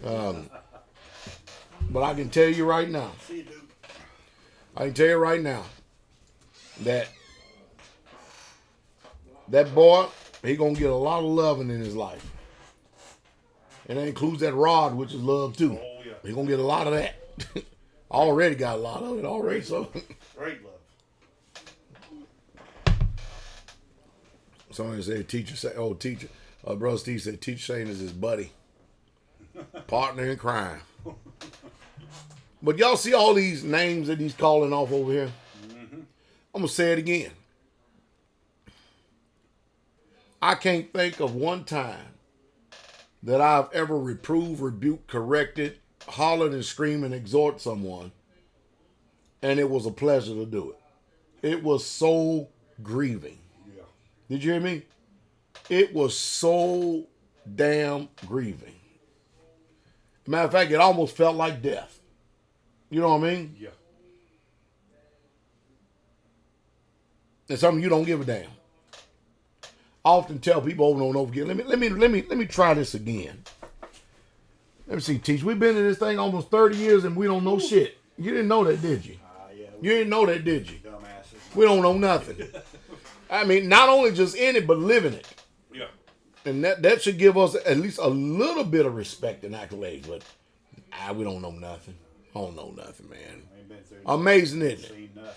But I can tell you right now. I can tell you right now that boy, he going to get a lot of loving in his life. And that includes that rod, which is love too. Oh, yeah. He going to get a lot of that. Already got a lot of it already. So Great love. somebody said teacher say, teacher. Brother Steve said Teacher Shane is his buddy. Partner in crime. But y'all see all these names that he's calling off over here? Mm-hmm. I'm going to say it again. I can't think of one time that I've ever reproved, rebuked, corrected, hollered and screamed and exhort someone, and it was a pleasure to do it. It was so grieving. Yeah. Did you hear me? It was so damn grieving. Matter of fact, it almost felt like death. You know what I mean? Yeah. It's something you don't give a damn. I often tell people over and over again, let me try this again. Let me see, Teach. We've been in this thing almost 30 years and we don't know shit. You didn't know that, did you? Yeah, You didn't know that, did you? dumbasses. We don't know nothing. I mean, not only just in it, but living it. Yeah. And that should give us at least a little bit of respect and accolades. But we don't know nothing. I don't know nothing, man. Ain't been through Amazing, isn't it? seen nothing,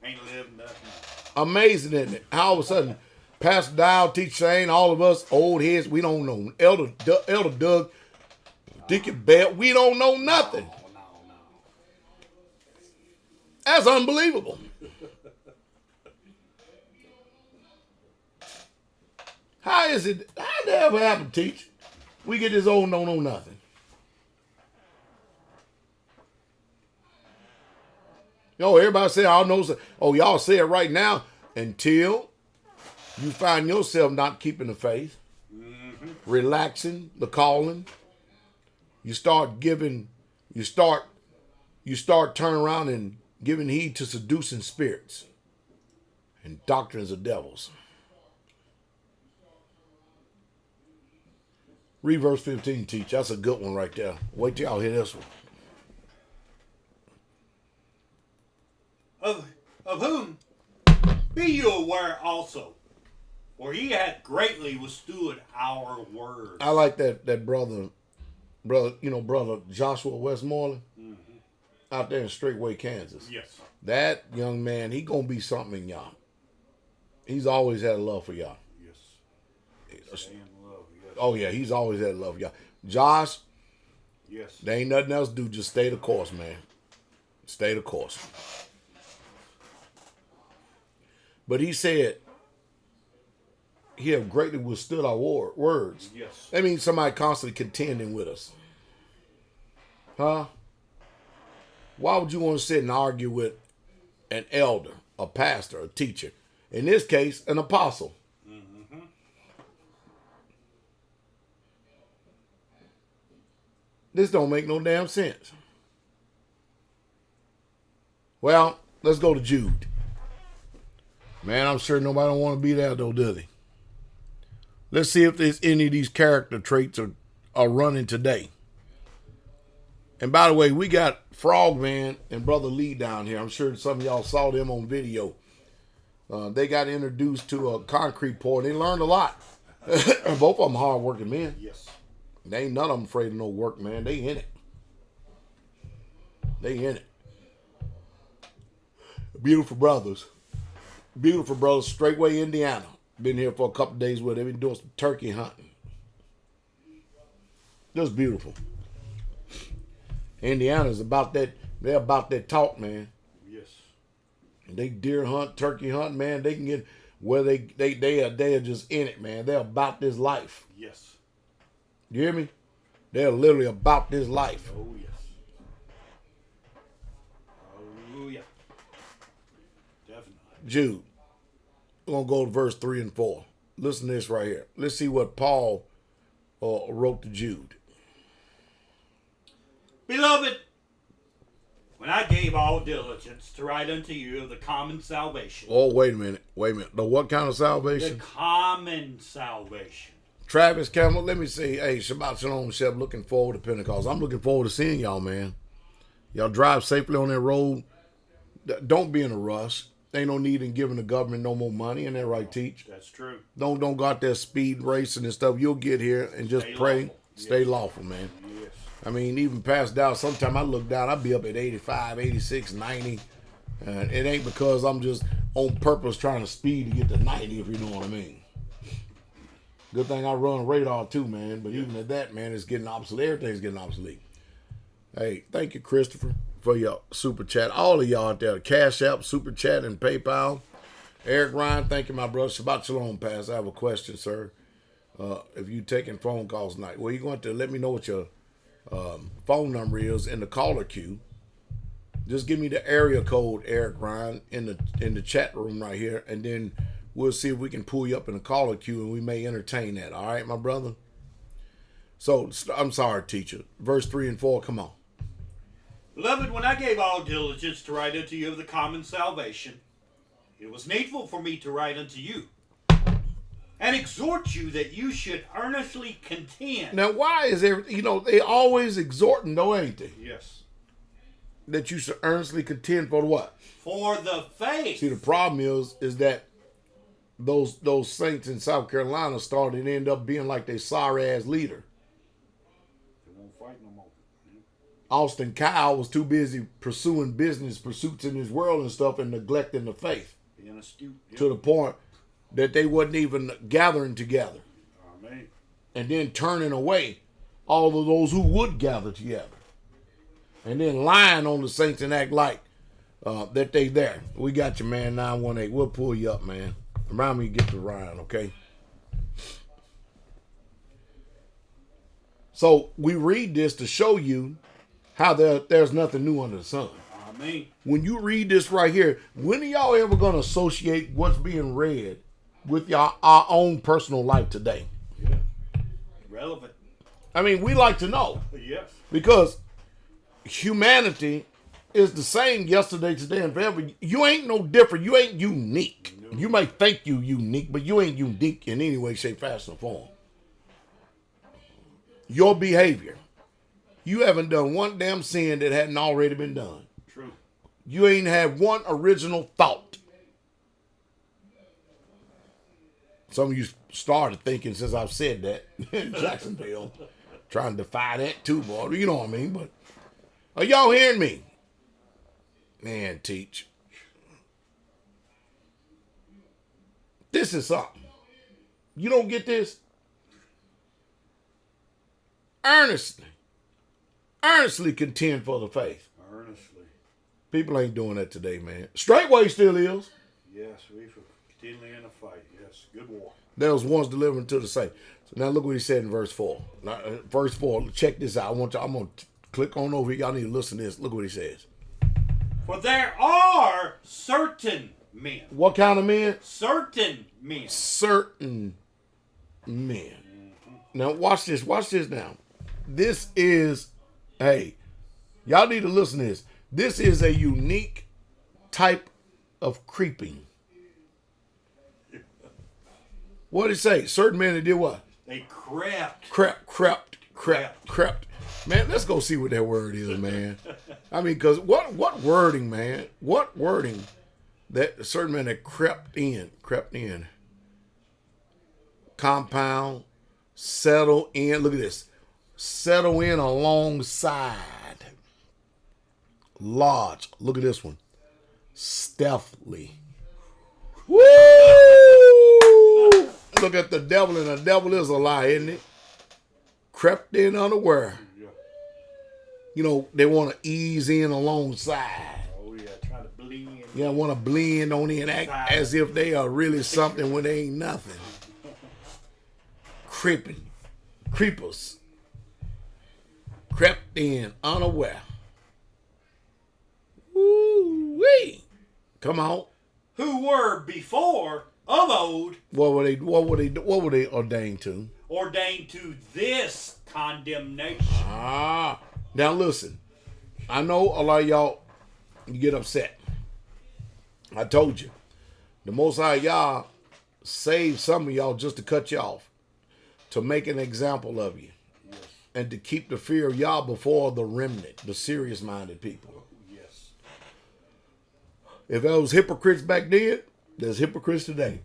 man. Ain't lived nothing. Amazing, isn't it? How all of a sudden, Pastor Dowell, Teacher Shane, all of us old heads, we don't know. Elder Doug, Deacon Bell, we don't know nothing. No. That's unbelievable. How is it? How did that ever happen, Teach? We get this old don't know nothing. Everybody say, I know. Y'all say it right now until you find yourself not keeping the faith, relaxing the calling. You start turning around and giving heed to seducing spirits and doctrines of devils. Read verse 15, Teach. That's a good one right there. Wait till y'all hear this one. Of whom be you aware also, for he hath greatly withstood our words. I like that brother brother Joshua Westmoreland, out there in Straightway, Kansas. Yes. That young man, he gonna be something in y'all. He's always had a love for y'all. Yes. Stay in love. Yes. Oh yeah, he's always had a love for y'all. Josh, Yes. there ain't nothing else to do. Just stay the course, man. Stay the course. But he said he have greatly withstood our words. Yes. That means somebody constantly contending with us. Huh? Why would you want to sit and argue with an elder, a pastor, a teacher? In this case, an apostle. This don't make no damn sense. Well, let's go to Jude. Man, I'm sure nobody don't want to be there though, do they? Let's see if there's any of these character traits are running today. And by the way, we got Frogman and Brother Lee down here. I'm sure some of y'all saw them on video. They got introduced to a concrete pour. They learned a lot. Both of them hard-working men. Yes. They ain't none of them afraid of no work, man. They in it. They in it. Beautiful brothers. Beautiful brothers, Straightway, Indiana. Been here for a couple of days where they've been doing some turkey hunting. Just beautiful. Indiana's about that. They're about that talk, man. Yes. They deer hunt, turkey hunt, man. They can get where they are just in it, man. They're about this life. Yes. You hear me? They're literally about this life. Oh, yes. Hallelujah. Definitely. Jude. We're going to go to verse 3 and 4. Listen to this right here. Let's see what Paul wrote to Jude. Beloved, when I gave all diligence to write unto you of the common salvation. Oh, wait a minute. The what kind of salvation? The common salvation. Travis Campbell, let me say, hey, Shabbat Shalom, Shep, looking forward to Pentecost. I'm looking forward to seeing y'all, man. Y'all drive safely on that road. Don't be in a rush. Ain't no need in giving the government no more money. Isn't that right, Teach? That's true. Don't go out there speed racing and stuff. You'll get here and just pray. Lawful. Stay Yes. lawful, man. Yes. I mean, even Pastor Dowell, sometimes I look down, I'll be up at 85, 86, 90. And it ain't because I'm just on purpose trying to speed to get to 90, if you know what I mean. Good thing I run radar too, man. But even at that, man, it's getting obsolete. Everything's getting obsolete. Hey, thank you, Christopher, for your super chat. All of y'all out there, Cash App, Super Chat, and PayPal. Eric Ryan, thank you, my brother. Shabbat Shalom, Pastor. I have a question, sir. If you taking phone calls tonight, well, you're going to let me know what your phone number is in the caller queue. Just give me the area code, Eric Ryan, in the chat room right here, and then we'll see if we can pull you up in the caller queue, and we may entertain that. All right, my brother? So, I'm sorry, teacher. Verse 3 and 4, come on. Beloved, when I gave all diligence to write unto you of the common salvation, it was needful for me to write unto you and exhort you that you should earnestly contend. Now, why is they always exhorting, though, ain't they? Yes. That you should earnestly contend for what? For the faith. See, the problem is that those saints in South Carolina started to end up being like their sorry-ass leader. They won't fight no more. Austin Kyle was too busy pursuing business pursuits in this world and stuff and neglecting the faith Being astute. Yep. to the point that they wasn't even gathering together Amen. and then turning away all of those who would gather together and then lying on the saints and act like that they there. We got you, man, 918. We'll pull you up, man. Remind me to get to Ryan, okay? So we read this to show you how there's nothing new under the sun. Amen. When you read this right here, when are y'all ever going to associate what's being read with our own personal life today? Yeah. Relevant. I mean, we like to know Yes. because humanity is the same yesterday, today, and forever. You ain't no different. You ain't unique. No. You may think you unique, but you ain't unique in any way, shape, fashion, or form. Your behavior. You haven't done one damn sin that hadn't already been done. True. You ain't had one original thought. Some of you started thinking since I've said that in Jacksonville. trying to defy that too, boy. You know what I mean? But are y'all hearing me? Man, teach. This is something. You don't get this? Earnestly contend for the faith. Earnestly. People ain't doing that today, man. Straightway still is. Yes, we continually in a fight. Yes, good war. There was once delivered to the saint. So now look what he said in verse 4. Now, verse 4, check this out. I'm going to click on over here. Y'all need to listen to this. Look what he says. For there are certain men. What kind of men? Certain men. Certain men. Now watch this. Watch this now. This is, hey, y'all need to listen to this. This is a unique type of creeping. What did it say? Certain men that did what? They crept. Crept. Man, let's go see what that word is, man. I mean, because what wording, man? What wording that certain men that crept in. Compound, settle in. Look at this. Settle in alongside. Lodge. Look at this one. Stealthily. Woo! Look at the devil, and the devil is a lie, isn't it? Crept in unaware. You know, they want to ease in alongside. Oh, yeah, trying to blend. Yeah, want to blend on in, act as if they are really something when they ain't nothing. Creepers. Crept in unaware. Woo-wee. Come on. Who were before of old What were they ordained to? ordained to this condemnation. Now listen. I know a lot of y'all, you get upset. I told you. The Most High y'all saved some of y'all just to cut you off. To make an example of you. Yes. And to keep the fear of y'all before the remnant, the serious-minded people. Yes. If there was hypocrites back then, there's hypocrites today.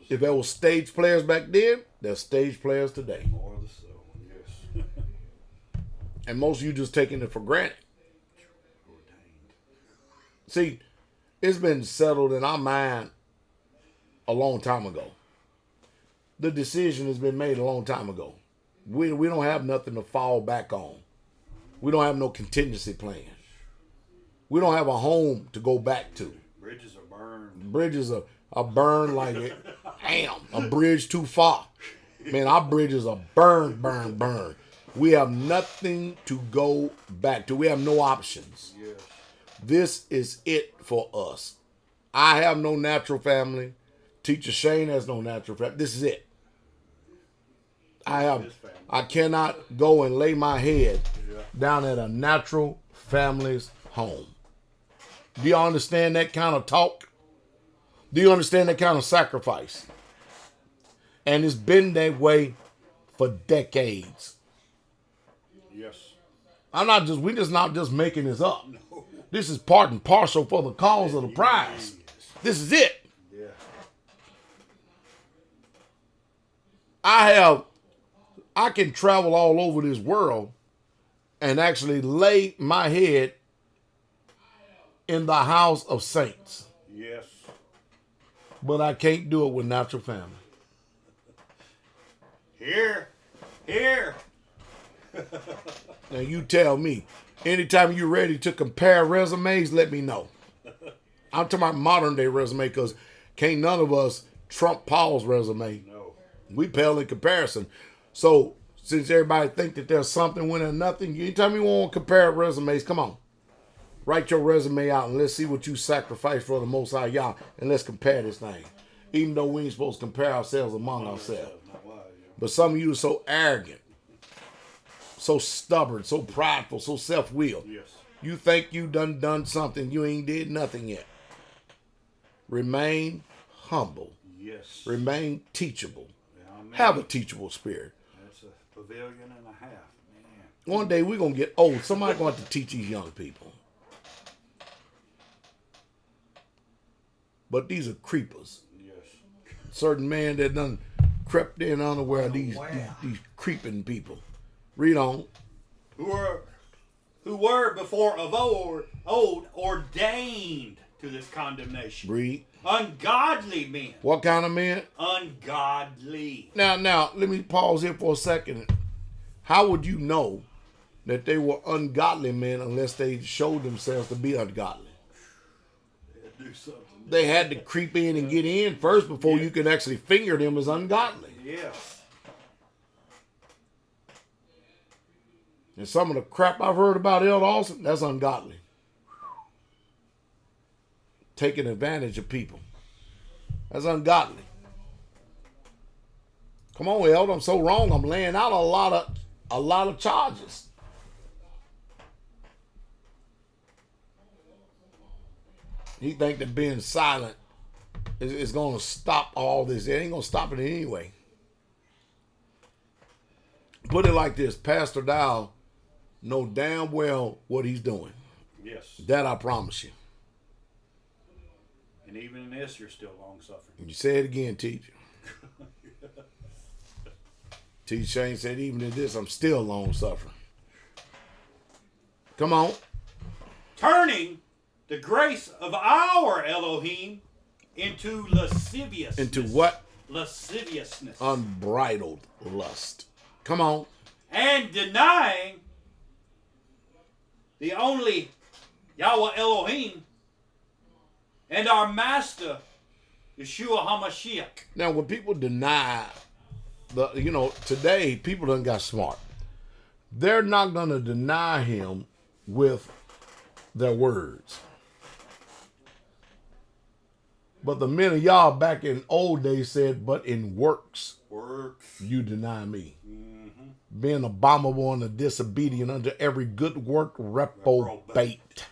If there was stage players back then, there's stage players today. More of the soul, yes. And most of you just taking it for granted. Ordained. See, it's been settled in our mind a long time ago. The decision has been made a long time ago. We don't have nothing to fall back on. We don't have no contingency plan. We don't have a home to go back to. Bridges are burned. Bridges are burned like a bridge too far. Man, our bridges are burned. We have nothing to go back to. We have no options. Yes. This is it for us. I have no natural family. Teacher Shane has no natural family. This is it. I cannot go and lay my head down at a natural family's home. Do you understand that kind of talk? Do you understand that kind of sacrifice? And it's been that way for decades. Yes. We're just not just making this up. No. This is part and parcel for the cause of the prize. This is it. Yeah. I can travel all over this world and actually lay my head in the house of saints. Yes. But I can't do it with natural family. Here. Now you tell me, anytime you're ready to compare resumes, let me know. I'm talking about modern day resume because can't none of us trump Paul's resume. No. We pale in comparison. So since everybody think that there's something when there's nothing, anytime you want to compare resumes, come on. Write your resume out and let's see what you sacrificed for the Most High Yah, and let's compare this thing. Even though we ain't supposed to compare ourselves among ourselves. But some of you are so arrogant, so stubborn, so prideful, so self-willed. Yes. You think you done something, you ain't did nothing yet. Remain humble. Yes. Remain teachable. Amen. Have a teachable spirit. That's a pavilion and a half, man. One day we're going to get old. Somebody going to have to teach these young people. But these are creepers. Yes. Certain man that done crept in unaware of these creeping people. Read on. Who were before of old ordained to this condemnation. Read. Ungodly men. What kind of men? Ungodly. Now, let me pause here for a second. How would you know that they were ungodly men unless they showed themselves to be ungodly? Do something. They had to creep in and get in first before you could actually finger them as ungodly. Yeah. And some of the crap I've heard about Elder Austin, that's ungodly. Taking advantage of people. That's ungodly. Come on, Elder, I'm so wrong. I'm laying out a lot of charges. He think that being silent is going to stop all this. It ain't going to stop it anyway. Put it like this. Pastor Dowell know damn well what he's doing. Yes. That I promise you. And even in this, you're still long suffering. You say it again, teacher. Teacher Shane said, even in this, I'm still long suffering. Come on. Turning the grace of our Elohim into lasciviousness. Into what? Lasciviousness. Unbridled lust. Come on. And denying the only Yahweh Elohim and our Master, Yeshua HaMashiach. Now, when people deny, today people done got smart. They're not going to deny him with their words. But the men of y'all back in old days said, but in works you deny me. Mm-hmm. Being abominable and a disobedient unto every good work reprobate.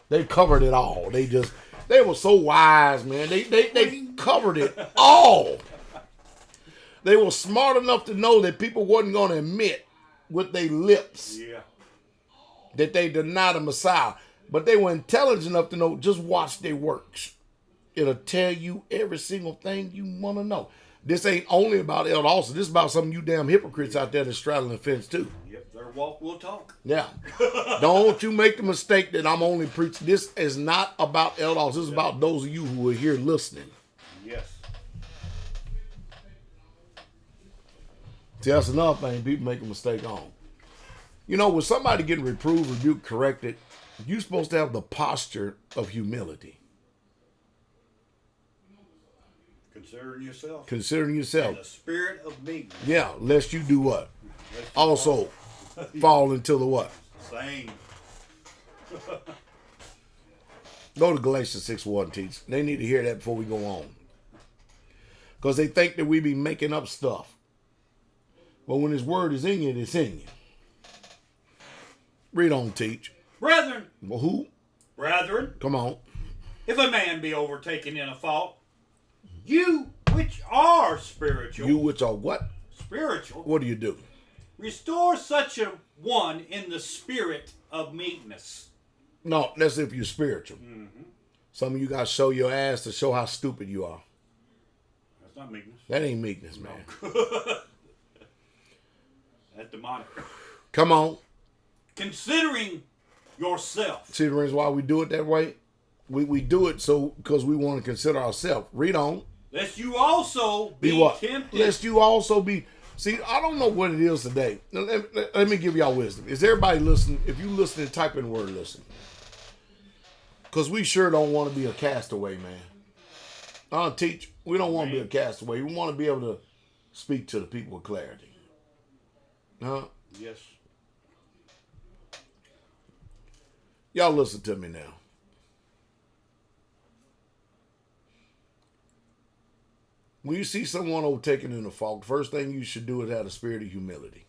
They covered it all. They were so wise, man. They covered it all. They were smart enough to know that people wasn't going to admit with their lips that they denied the Messiah. But they were intelligent enough to know, just watch their works. It'll tell you every single thing you want to know. This ain't only about Elder Austin. This is about some of you damn hypocrites out there that's straddling the fence too. Yep, their walk will talk. Yeah. Don't you make the mistake that I'm only preaching. This is not about Elder Austin. This is about those of you who are here listening. Yes. See, that's another thing people make a mistake on. You know, when somebody getting reproved, rebuked, corrected, you're supposed to have the posture of humility. Considering yourself. And the spirit of meekness. Yeah, lest you do what? Also fall into the what? Same. Go to Galatians 6:1, teach. They need to hear that before we go on. Because they think that we be making up stuff. But when his word is in you, it's in you. Read on, teach. Brethren. Well, who? Brethren. Come on. If a man be overtaken in a fault, you which are spiritual. You which are what? Spiritual. What do you do? Restore such a one in the spirit of meekness. No, that's if you're spiritual. Mm-hmm. Some of you guys show your ass to show how stupid you are. That's not meekness. That ain't meekness, man. No. That's demonic. Come on. Considering yourself. See the reason why we do it that way? We do it because we want to consider ourselves. Read on. Lest you also be what? tempted. Lest you also be. See, I don't know what it is today. Let me give y'all wisdom. Is everybody listening? If you listening, type in the word listen. Because we sure don't want to be a castaway, man. Teach. We don't want to be a castaway. We want to be able to speak to the people with clarity. Huh? Yes. Y'all listen to me now. When you see someone overtaken in a fault, the first thing you should do is have a spirit of humility.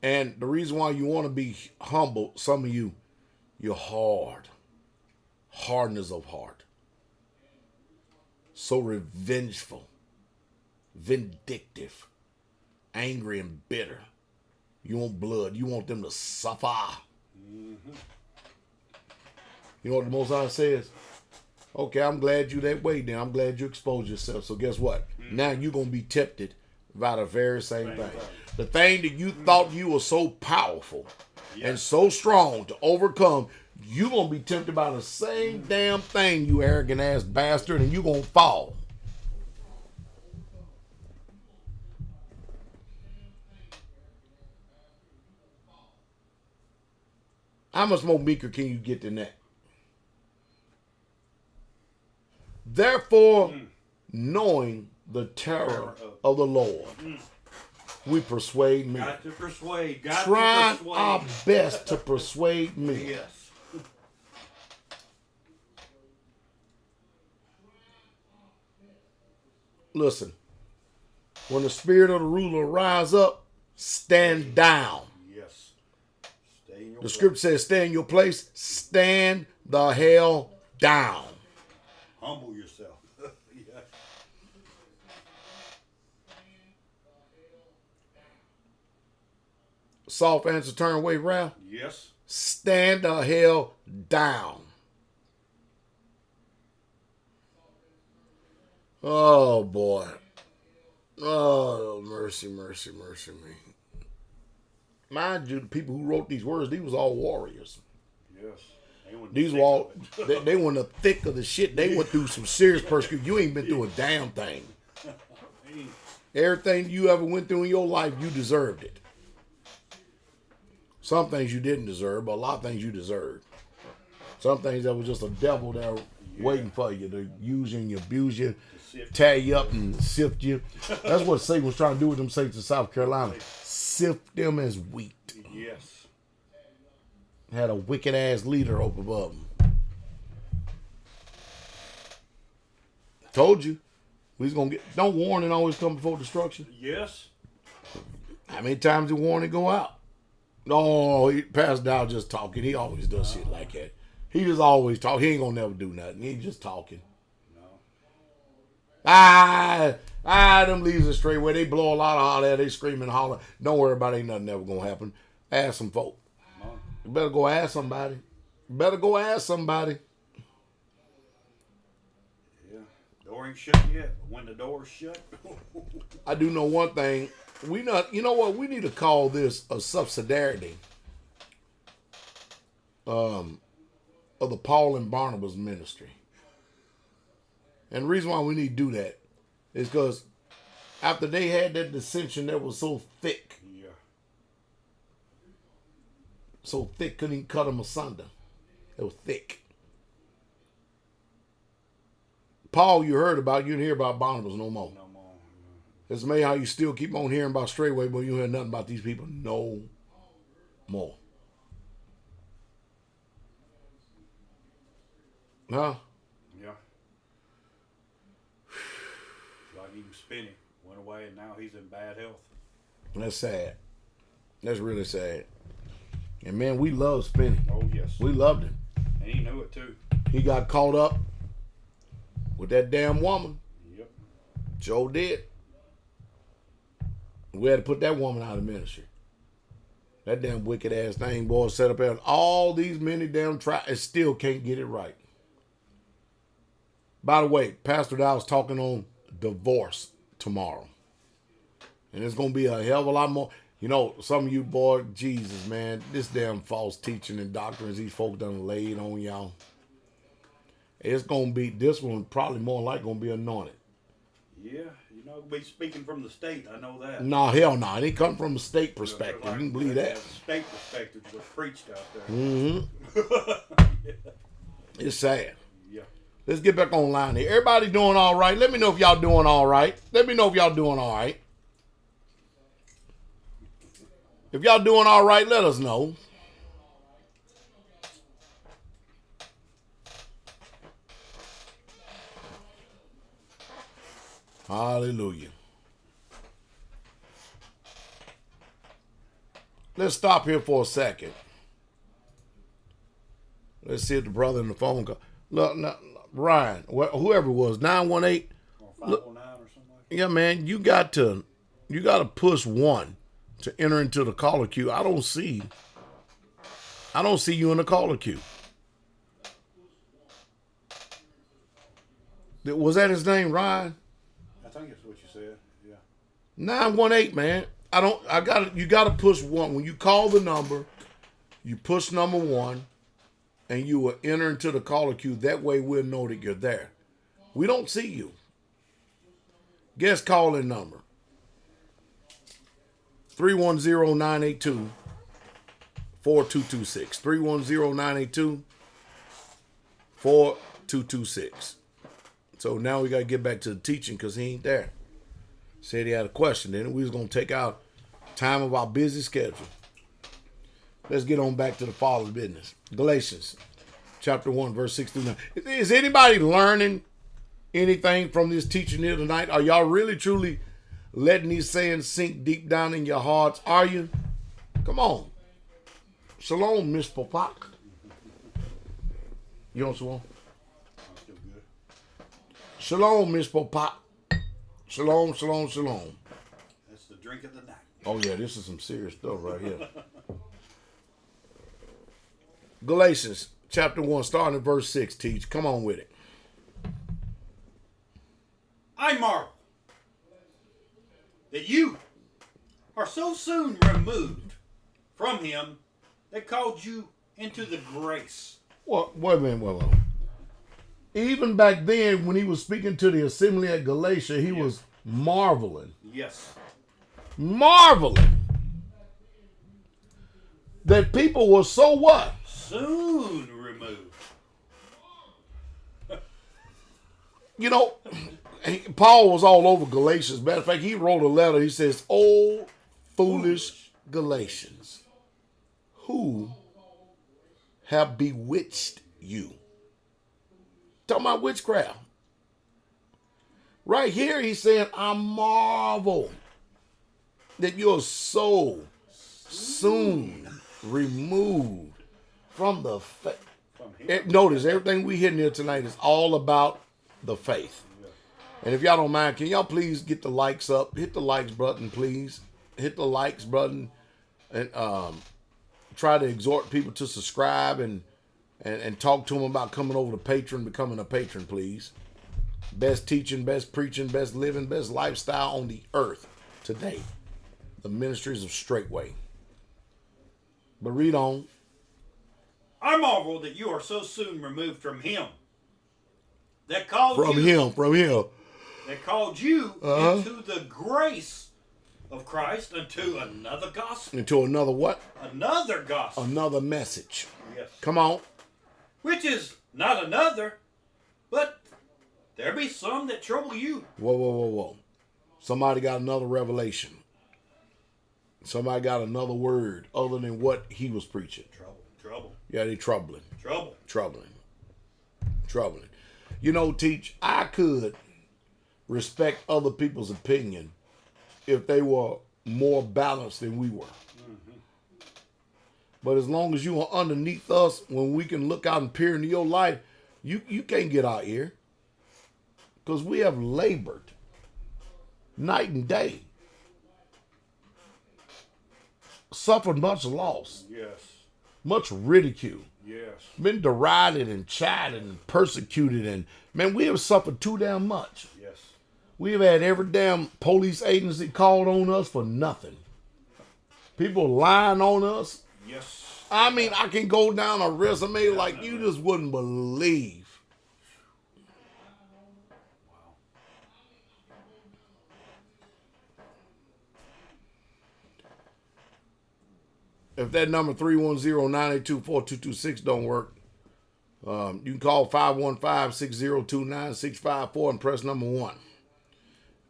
And the reason why you want to be humble, some of you, you're hard. Hardness of heart. So revengeful. Vindictive. Angry and bitter. You want blood. You want them to suffer. Mm-hmm. You know what the Most High says? Okay, I'm glad you that way then. I'm glad you exposed yourself. So guess what? Mm-hmm. Now you're going to be tempted by the very same thing. The thing that you thought you were so powerful Yeah. and so strong to overcome, you going to be tempted by the same damn thing, you arrogant ass bastard, and you going to fall. How much more meeker can you get than that? Therefore, knowing the terror of the Lord, we persuade men. Got to persuade. Got Trying to persuade. our best to persuade men. Yes. Listen, when the spirit of the ruler rise up, stand down. Yes. Stay in your The scripture place. says, stay in your place, stand the hell down. Humble yourself. Yeah. Soft answer, turn away, Ralph. Yes. Stand the hell down. Oh, boy. Oh, mercy, mercy, mercy me. Mind you, the people who wrote these words, these was all warriors. Yes. They went These thick were all, of it. they were in the thick of the shit. They went through some serious persecution. You ain't been through a damn thing. Everything you ever went through in your life, you deserved it. Some things you didn't deserve, but a lot of things you deserved. Some things that was just a devil there waiting for you to use you and abuse you, tear you up and sift you. That's what Satan was trying to do with them saints in South Carolina. Sift them as wheat. Yes. Had a wicked ass leader up above them. Told you. We was gonna get. Don't warning always come before destruction. Yes. How many times did warning go out? No, Pastor Dowell just talking. He always does shit like that. He just always talk. He ain't gonna never do nothing. He just talking. No. Them leaves are straight where they blow a lot of hot air. They scream and holler. Don't worry about it. Ain't nothing ever gonna happen. Ask some folk. No. You better go ask somebody. You better go ask somebody. Yeah. Door ain't shut yet. But when the door's shut. I do know one thing. You know what? We need to call this a subsidiarity of the Paul and Barnabas ministry. And the reason why we need to do that is because after they had that dissension that was so thick, Yeah. couldn't even cut them asunder. It was thick. Paul, you heard about, you didn't hear about Barnabas no more. No more. It's amazing how you still keep on hearing about Straightway, but you hear nothing about these people no more. Huh? Yeah. Like he was spinning. Went away and now he's in bad health. That's sad. That's really sad. And man, we love Spinning. Oh yes. We loved him. And he knew it too. He got caught up with that damn woman. Yep. Joe did. We had to put that woman out of ministry. That damn wicked ass thing, boy, set up there. All these many damn tries and still can't get it right. By the way, Pastor Dowell's talking on divorce tomorrow. And it's going to be a hell of a lot more. You know, some of you, boy, Jesus, man, this damn false teaching and doctrines these folks done laid on y'all. It's going to be, this one probably more like going to be anointed. Yeah. You know, be speaking from the state. I know that. No, hell no. It come from a state perspective. You can believe that. State perspective was preached out there. Mm-hmm. It's sad. Yeah. Let's get back online here. Everybody doing all right? Let me know if y'all doing all right. Let me know if y'all doing all right. If y'all doing all right, let us know. Hallelujah. Let's stop here for a second. Let's see if the brother in the phone call. Look, Ryan, whoever it was, 918. Or 509 or something like that. Yeah, man, you got to push 1 to enter into the caller queue. I don't see you in the caller queue. Was that his name, Ryan? I think that's what you said. Yeah. 918, man. You gotta push 1. When you call the number, you push number 1, and you will enter into the caller queue. That way we'll know that you're there. We don't see you. Guest calling number. 310-982-4226. 310-982-4226. So now we got to get back to the teaching because he ain't there. Said he had a question. Then we was going to take out time of our busy schedule. Let's get on back to the Father's business. Galatians chapter 1, verse 6 through 9. Is anybody learning anything from this teaching here tonight? Are y'all really, truly letting these sayings sink deep down in your hearts? Are you? Come on. Shalom, Miss Popak. You know Shalom? I'm still good. Shalom, Miss Popak. Shalom, shalom, shalom. That's the drink of the night. Oh, yeah, this is some serious stuff right here. Galatians chapter 1, starting at verse 6, teach. Come on with it. I marvel that you are so soon removed from him that called you into the grace. Well, wait a minute. Even back then, when he was speaking to the assembly at Galatia, he was marveling. Yes. Marveling. That people were so what? Soon removed. You know, Paul was all over Galatians. Matter of fact, he wrote a letter. He says, "Oh, foolish Galatians, who have bewitched you." Talking about witchcraft. Right here, he's saying, "I marvel that you're so soon removed from the faith." Notice, everything we hitting here tonight is all about the faith. And if y'all don't mind, can y'all please get the likes up? Hit the likes button, please. Hit the likes button, and try to exhort people to subscribe and talk to them about coming over to Patreon, becoming a patron, please. Best teaching, best preaching, best living, best lifestyle on the earth today. The ministries of Straightway. But read on. I marvel that you are so soon removed from him that called From him. That called you into the grace of Christ unto another gospel. Into another what? Another gospel. Another message. Yes. Come on. Which is not another, but there be some that trouble you. Whoa. Somebody got another revelation. Somebody got another word other than what he was preaching. Trouble. Yeah, they troubling. Trouble. You know, Teach, I could respect other people's opinion if they were more balanced than we were. Mm-hmm. But as long as you are underneath us, when we can look out and peer into your life, you can't get our ear. Because we have labored night and day. Suffered much loss. Yes. Much ridicule. Yes. Been derided and chided and persecuted, and man, we have suffered too damn much. Yes. We have had every damn police agency called on us for nothing. People lying on us. Yes. I mean, I can go down a resume like you just wouldn't believe. If that number 310-982-4226 don't work, you can call 515-602-9654 and press number 1.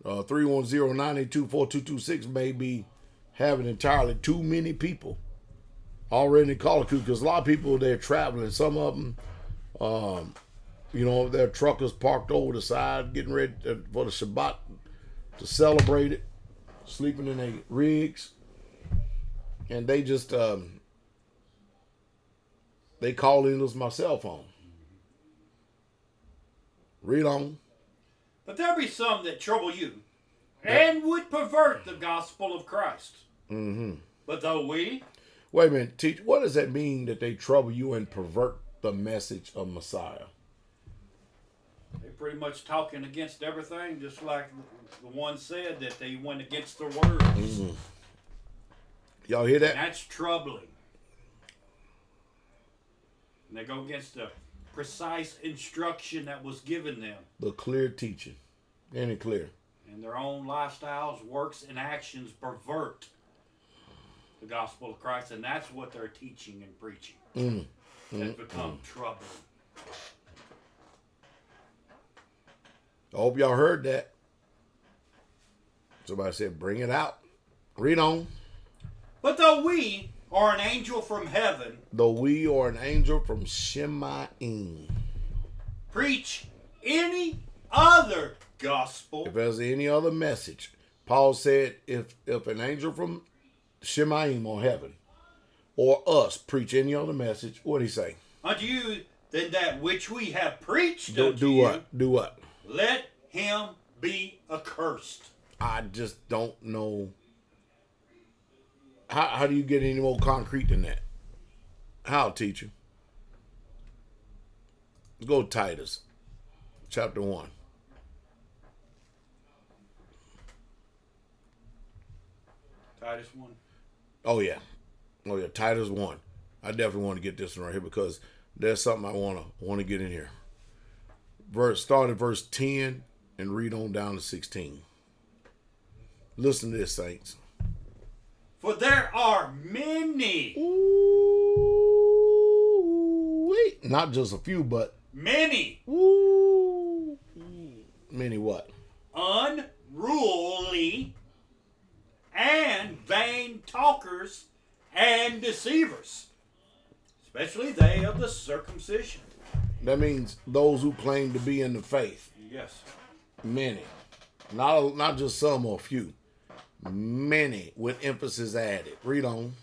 310-982-4226 may be having entirely too many people already in the caller queue, because a lot of people, they're traveling. Some of them, their truckers parked over the side getting ready for the Shabbat to celebrate it, sleeping in their rigs. And they just, they call in us my cell phone. Read on. But there be some that trouble you and would pervert the gospel of Christ. Mm-hmm. But though we... Wait a minute, Teach, what does that mean that they trouble you and pervert the message of Messiah? They pretty much talking against everything, just like the one said that they went against their words. Y'all hear that? And that's troubling. And they go against the precise instruction that was given them. The clear teaching. Ain't it clear? And their own lifestyles, works, and actions pervert the gospel of Christ. And that's what they're teaching and preaching. That's become troubling. I hope y'all heard that. Somebody said, bring it out. Read on. But though we are an angel from heaven, Though we are an angel from Shemaim. preach any other gospel, If there's any other message, Paul said, if an angel from Shemaim or heaven or us preach any other message, what'd he say? unto you than that which we have preached Do unto you, what? Do what? let him be accursed. I just don't know. How do you get any more concrete than that? How, teacher? Let's go to Titus, chapter 1. Titus 1. Oh, yeah. Titus 1. I definitely want to get this one right here because there's something I want to get in here. Start at verse 10 and read on down to 16. Listen to this, saints. For there are many, Ooh, wait. Not just a few, but many many what? unruly and vain talkers and deceivers, especially they of the circumcision. That means those who claim to be in the faith. Yes. Many. Not just some or few. Many, with emphasis added. Read on.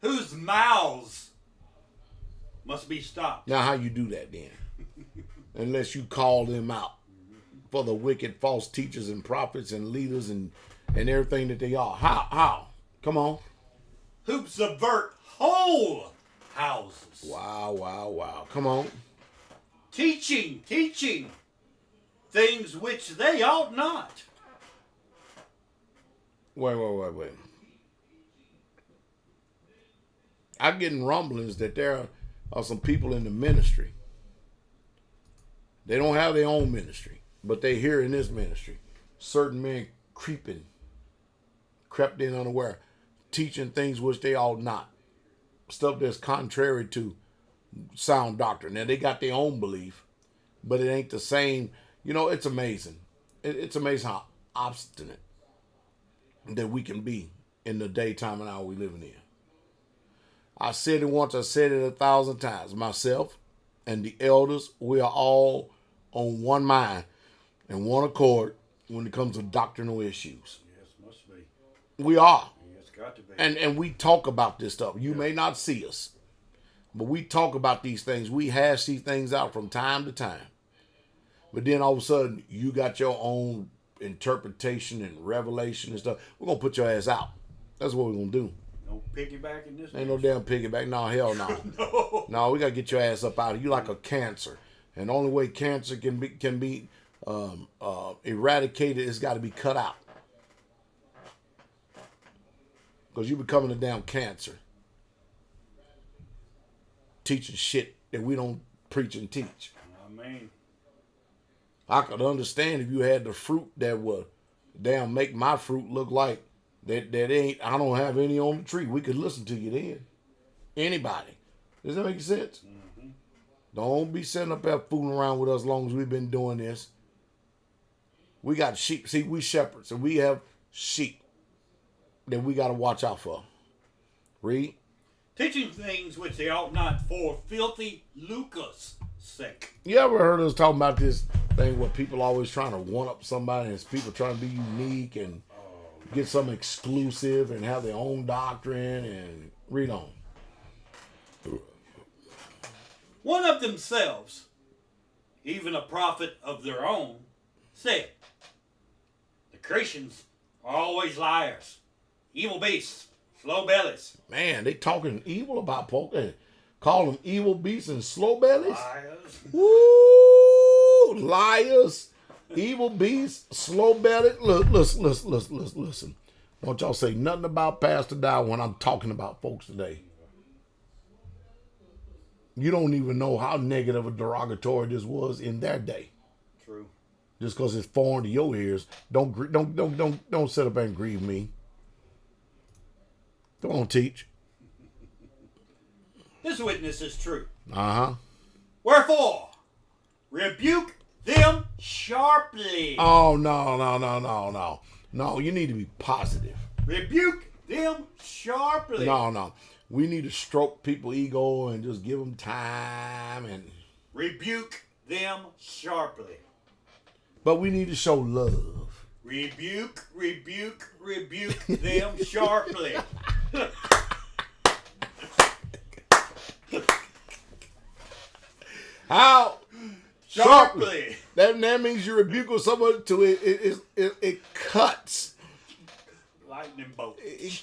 Whose mouths must be stopped. Now, how you do that then? Unless you call them out for the wicked false teachers and prophets and leaders and everything that they are. How? Come on. Who subvert whole houses. Wow. Come on. Teaching things which they ought not. Wait. I'm getting rumblings that there are some people in the ministry. They don't have their own ministry, but they hear in this ministry. Certain men crept in unaware, teaching things which they ought not. Stuff that's contrary to sound doctrine. Now, they got their own belief, but it ain't the same. You know, it's amazing. It's amazing how obstinate that we can be in the daytime and hour we living in. I said it once, I said it 1,000 times. Myself and the elders, we are all on one mind and one accord when it comes to doctrinal issues. Yes, must be. We are. Yes, got to be. And we talk about this stuff. You may not see us, but we talk about these things. We hash these things out from time to time. But then all of a sudden, you got your own interpretation and revelation and stuff. We're going to put your ass out. That's what we're going to do. No piggyback in this. Ain't no damn piggyback. No, hell no. No. No, we got to get your ass up out of here. You like a cancer. And the only way cancer can be eradicated is got to be cut out. Because you becoming a damn cancer. Teaching shit that we don't preach and teach. Amen. I could understand if you had the fruit that would damn make my fruit look like that ain't, I don't have any on the tree. We could listen to you then. Anybody. Does that make sense? Mm-hmm. Don't be sitting up there fooling around with us as long as we've been doing this. We got sheep. See, we shepherds and we have sheep that we got to watch out for. Read. Teaching things which they ought not for filthy lucre's sake. You ever heard us talking about this thing where people always trying to one up somebody and people trying to be unique and get something exclusive and have their own doctrine and read on. One of themselves, even a prophet of their own, said, the Christians are always liars, evil beasts, slow bellies. Man, they talking evil about folk. They call them evil beasts and slow bellies. Liars. Woo! Liars, evil beasts, slow bellied. Look, listen. Don't y'all say nothing about Pastor Dowell when I'm talking about folks today. You don't even know how negative or derogatory this was in their day. True. Just because it's foreign to your ears, don't sit up and grieve me. Come on, teach. This witness is true. Uh-huh. Wherefore, rebuke them sharply. Oh, no. No, you need to be positive. Rebuke them sharply. No. We need to stroke people's ego and just give them time. Rebuke them sharply. But we need to show love. Rebuke them sharply. How? Sharply. That means you rebuke someone to it cuts. Lightning bolt. It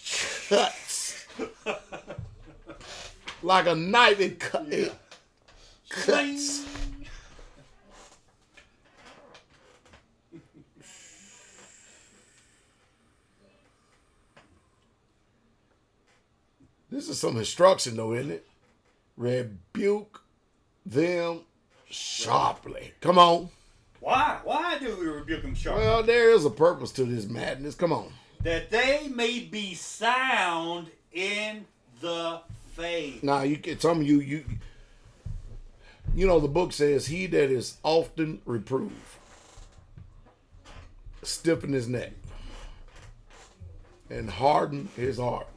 cuts. Like a knife, it cuts. This is some instruction, though, isn't it? Rebuke them sharply. Come on. Why? Why do we rebuke them sharply? Well, there is a purpose to this madness. Come on. That they may be sound in the faith. Now, some of you know the book says, he that is often reproved, stiffen his neck, and harden his heart,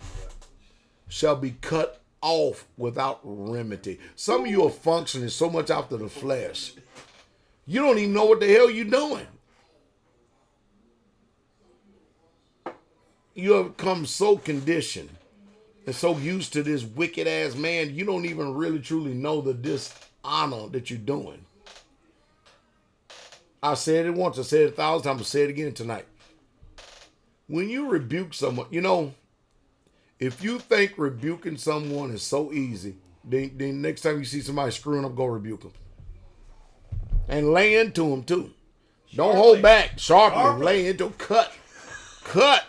shall be cut off without remedy. Some of you are functioning so much after the flesh, you don't even know what the hell you're doing. You have become so conditioned and so used to this wicked ass man, you don't even really truly know the dishonor that you're doing. I said it once, I said it 1,000 times, I'll say it again tonight. When you rebuke someone, if you think rebuking someone is so easy, then next time you see somebody screwing up, go rebuke them. And lay into them too. Don't hold back. Sharply. Lay into them. Cut.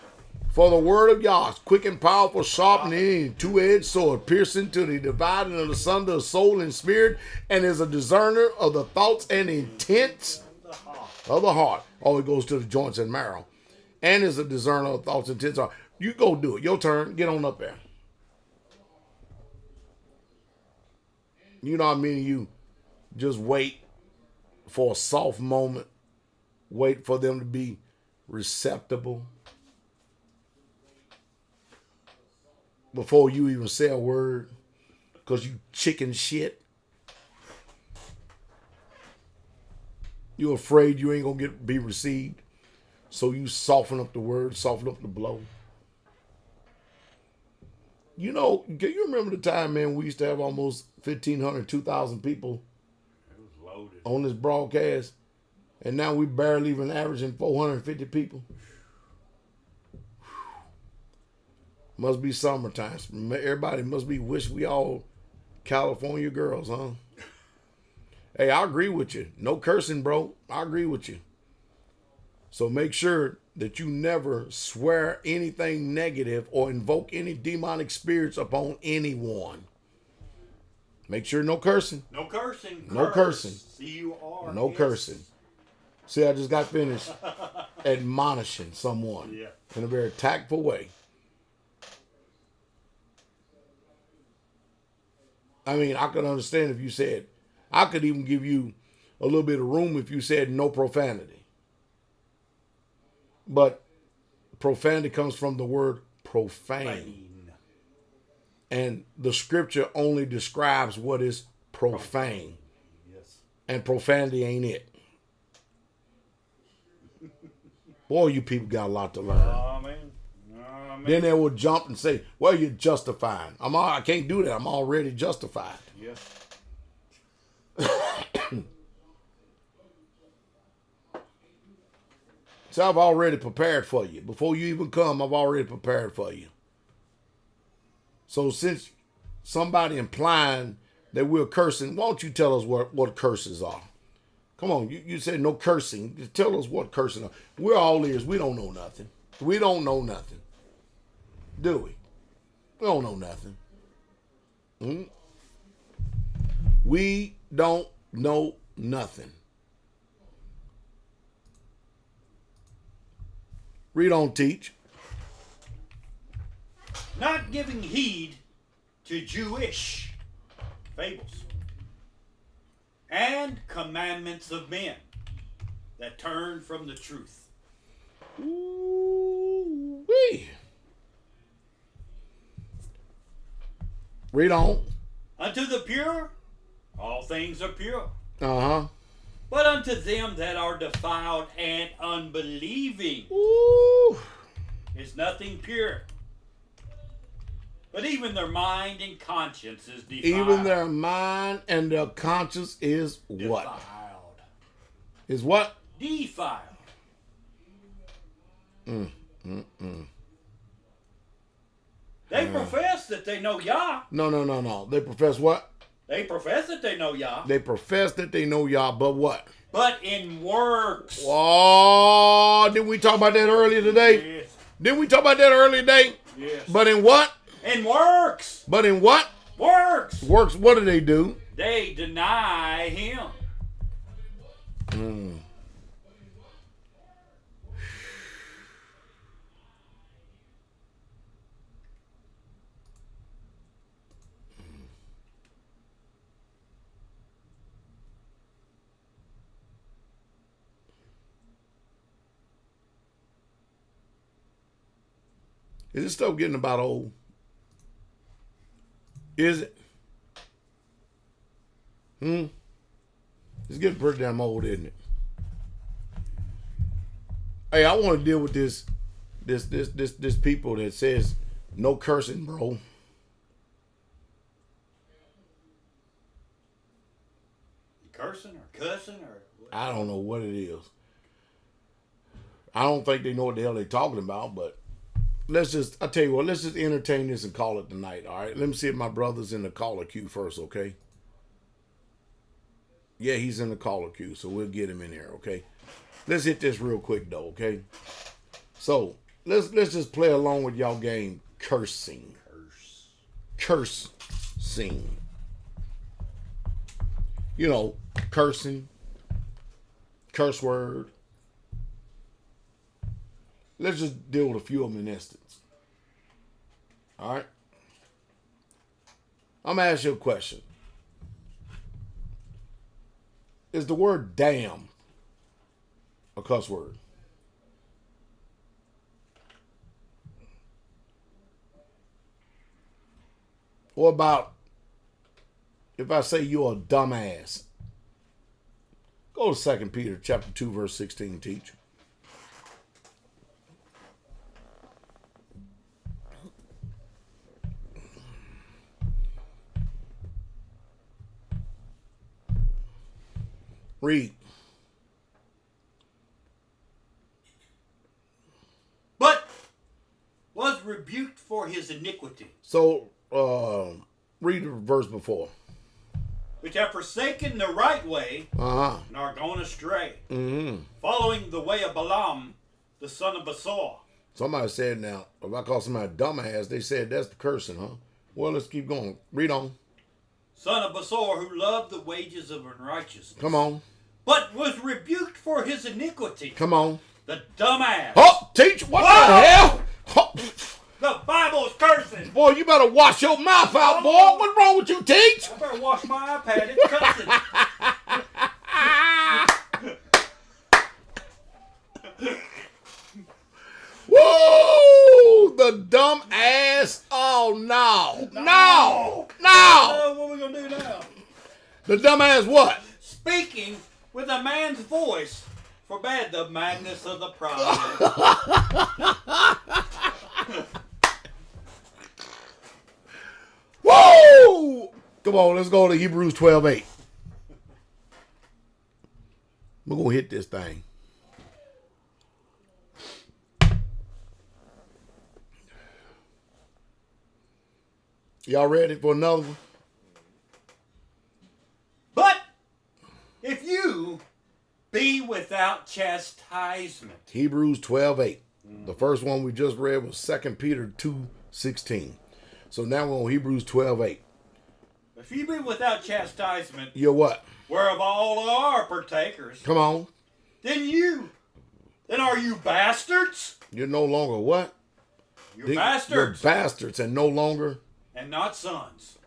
For the word of Yah is quick and powerful, sharp and any two-edged sword, piercing to the dividing of the sunder of soul and spirit, and is a discerner of the thoughts and intents of the heart. Oh, it goes to the joints and marrow. And is a discerner of thoughts and intents of the heart. You go do it. Your turn. Get on up there. You know what I mean? You just wait for a soft moment. Wait for them to be receptible before you even say a word, because you chicken shit. You're afraid you ain't gonna be received, so you soften up the word, soften up the blow. Can you remember the time, man, we used to have almost 1,500, 2,000 people on this broadcast, and now we barely even averaging 450 people? Must be summertime. Everybody must be wish we all California girls, huh? Hey, I agree with you. No cursing, bro. I agree with you. So make sure that you never swear anything negative or invoke any demonic spirits upon anyone. Make sure no cursing. No cursing. No cursing. C-U-R. No cursing. See, I just got finished admonishing someone in a very tactful way. I mean, I could understand if you said, I could even give you a little bit of room if you said no profanity. But profanity comes from the word profane. And the scripture only describes what is profane. Yes. And profanity ain't it. Boy, you people got a lot to learn. Amen. Then they will jump and say, well, you're justified. I can't do that. I'm already justified. Yes. So I've already prepared for you. Before you even come, I've already prepared for you. So since somebody implying that we're cursing, why don't you tell us what curses are? Come on, you said no cursing. Just tell us what cursing are. We're all ears. We don't know nothing. We don't know nothing. Do we? We don't know nothing. We don't know nothing. Read on, teach. Not giving heed to Jewish fables and commandments of men that turn from the truth. Ooh-wee. Read on. Unto the pure, all things are pure. Uh-huh. But unto them that are defiled and unbelieving Ooh. is nothing pure. But even their mind and conscience is defiled. Even their mind and their conscience is what? Defiled. Is what? Defiled. They profess that they know Yah. No. They profess what? They profess that they know Yah. They profess that they know Yah, but what? But in works. Oh, didn't we talk about that earlier today? Yes. Didn't we talk about that earlier today? Yes. But in what? In works. But in what? Works. Works, what do they do? They deny him. Is this stuff getting about old? Is it? It's getting pretty damn old, isn't it? Hey, I want to deal with this people that says no cursing, bro. Cursing or cussing or what? I don't know what it is. I don't think they know what the hell they're talking about, but let's just entertain this and call it tonight, all right? Let me see if my brother's in the caller queue first, okay? Yeah, he's in the caller queue, so we'll get him in here, okay? Let's hit this real quick, though, okay? So, let's just play along with y'all game, cursing. Cursing. You know, cursing, curse word. Let's just deal with a few of them in instance. All right? I'm going to ask you a question. Is the word damn a cuss word? What about if I say you're a dumbass? Go to 2 Peter chapter 2, verse 16, teach. Read. But was rebuked for his iniquity. So, read the verse before. Which have forsaken the right way and are gone astray, following the way of Balaam, the son of Besor. Somebody said now, if I call somebody a dumbass, they said that's the cursing, huh? Well, let's keep going. Read on. Son of Besor, who loved the wages of unrighteousness. Come on. But was rebuked for his iniquity. Come on. The dumbass. Oh, teach, what the hell? Oh. The Bible's cursing. Boy, you better wash your mouth out, boy. What's wrong with you, teach? I better wash my iPad. It's cussing. Woo! The dumb ass. Oh, no. No. What are we going to do now? The dumb ass what? Speaking with a man's voice forbade the madness of the prophet. Woo! Come on, let's go to Hebrews 12:8. We're going to hit this thing. Y'all ready for another one? But if you be without chastisement. Hebrews 12:8. The first one we just read was 2 Peter 2, 16. So now we're on Hebrews 12:8. If you be without chastisement, You're what? whereof all are partakers, Come on. then are you bastards? You're no longer what? You're bastards. You're bastards and no longer And not sons.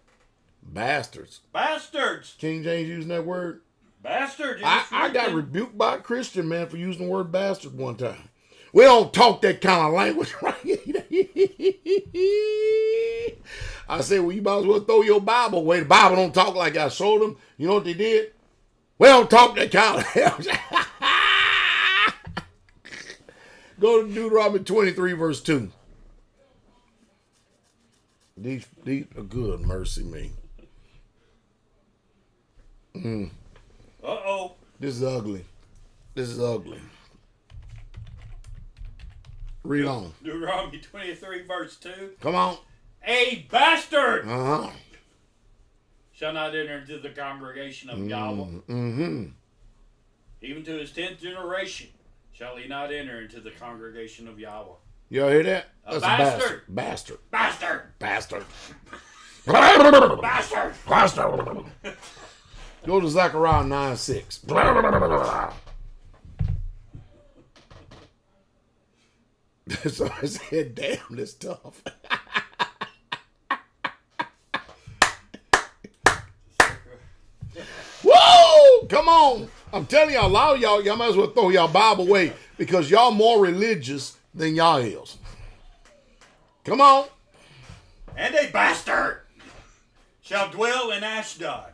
bastards. Bastards. King James using that word? Bastards. I got rebuked by a Christian man for using the word bastard one time. We don't talk that kind of language, right? I said, well, you might as well throw your Bible away. The Bible don't talk like I showed them. You know what they did? We don't talk that kind of language. Go to Deuteronomy 23, verse 2. These are good, mercy me. Uh-oh. This is ugly. This is ugly. Read on. Deuteronomy 23, verse 2. Come on. A bastard Uh-huh. shall not enter into the congregation of Yahweh. Mm-hmm. Even to his 10th generation shall he not enter into the congregation of Yahweh. Y'all hear that? A Bastard. bastard. Bastard. Bastard. Bastard. Bastard. Go to Zechariah 9:6. So I said, damn, this tough. Whoa! Come on. I'm telling y'all, a lot of y'all might as well throw y'all Bible away because y'all more religious than y'all is. Come on. And a bastard shall dwell in Ashdod.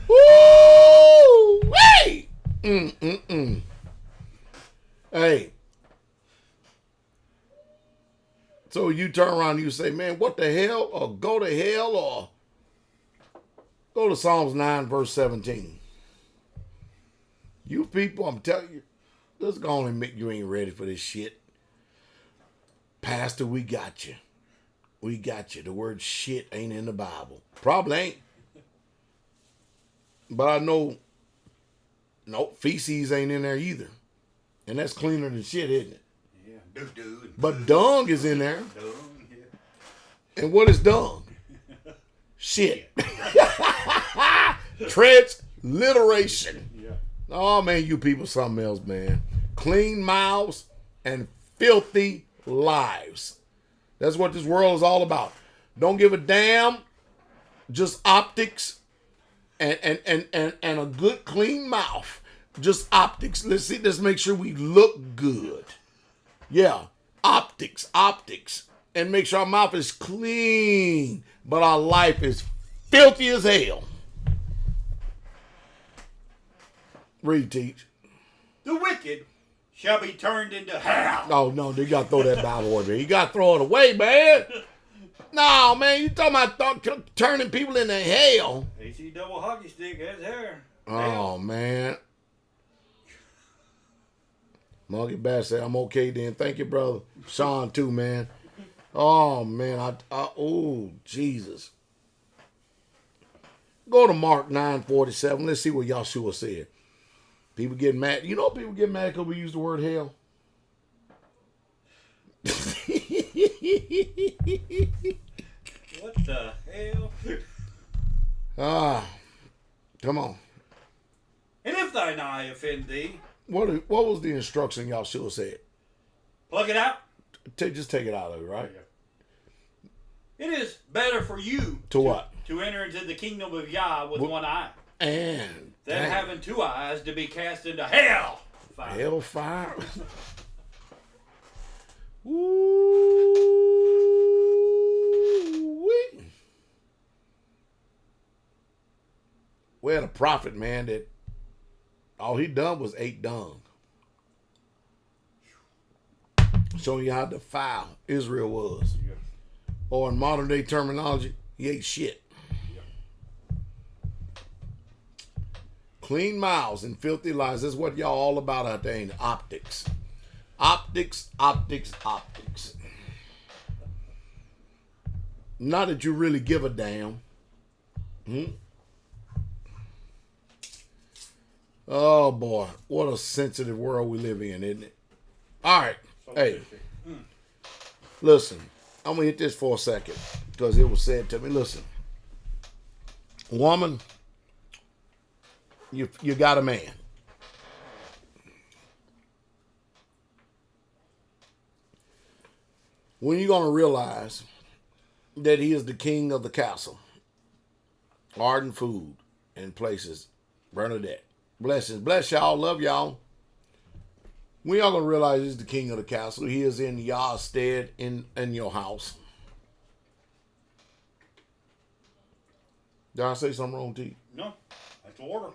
Woo! Hey! Hey. So you turn around and you say, man, what the hell? Or go to hell or go to Psalms 9, verse 17. You people, I'm telling you, let's go on and admit you ain't ready for this shit. Pastor, we got you. We got you. The word shit ain't in the Bible. Probably ain't. But I know, no, feces ain't in there either. And that's cleaner than shit, isn't it? Yeah, doo-doo. But dung is in there. Dung, yeah. And what is dung? Shit. Transliteration. Yeah. Oh, man, you people something else, man. Clean mouths and filthy lives. That's what this world is all about. Don't give a damn. Just optics and a good clean mouth. Just optics. Let's see. Let's make sure we look good. Yeah. Optics. And make sure our mouth is clean. But our life is filthy as hell. Read, teach. The wicked shall be turned into hell. Oh, no, you got to throw that Bible away, man. You got to throw it away, man. No, man, you talking about turning people into hell. AC double hockey stick has hair. Oh, man. Monkey Bass said, I'm okay then. Thank you, brother. Sean, too, man. Oh, man. Oh, Jesus. Go to Mark 9:47. Let's see what Yahshua said. People get mad. You know people get mad because we use the word hell? What the hell? Come on. And if thine eye offend thee, What was the instruction Yahshua said? pluck it out. Just take it out of it, right? It is better for you To what? To enter into the kingdom of Yah with one eye And than having two eyes to be cast into hell. Hellfire. Ooh, wee. We had a prophet, man, that all he done was ate dung. Showing you how defiled Israel was. Yeah. Or in modern day terminology, he ate shit. Clean mouths and filthy lies. That's what y'all all about out there, ain't it? Optics. Optics. Not that you really give a damn. Oh boy, what a sensitive world we live in, isn't it? All right, So hey, 50. listen, I'm gonna hit this for a second because it was said to me. Listen, woman, you got a man. When you gonna realize that he is the king of the castle, art and food and places, Bernadette. Blessings, bless y'all, love y'all. When y'all gonna realize he's the king of the castle, he is in y'all's stead in your house. Did I say something wrong to you? No, that's the order.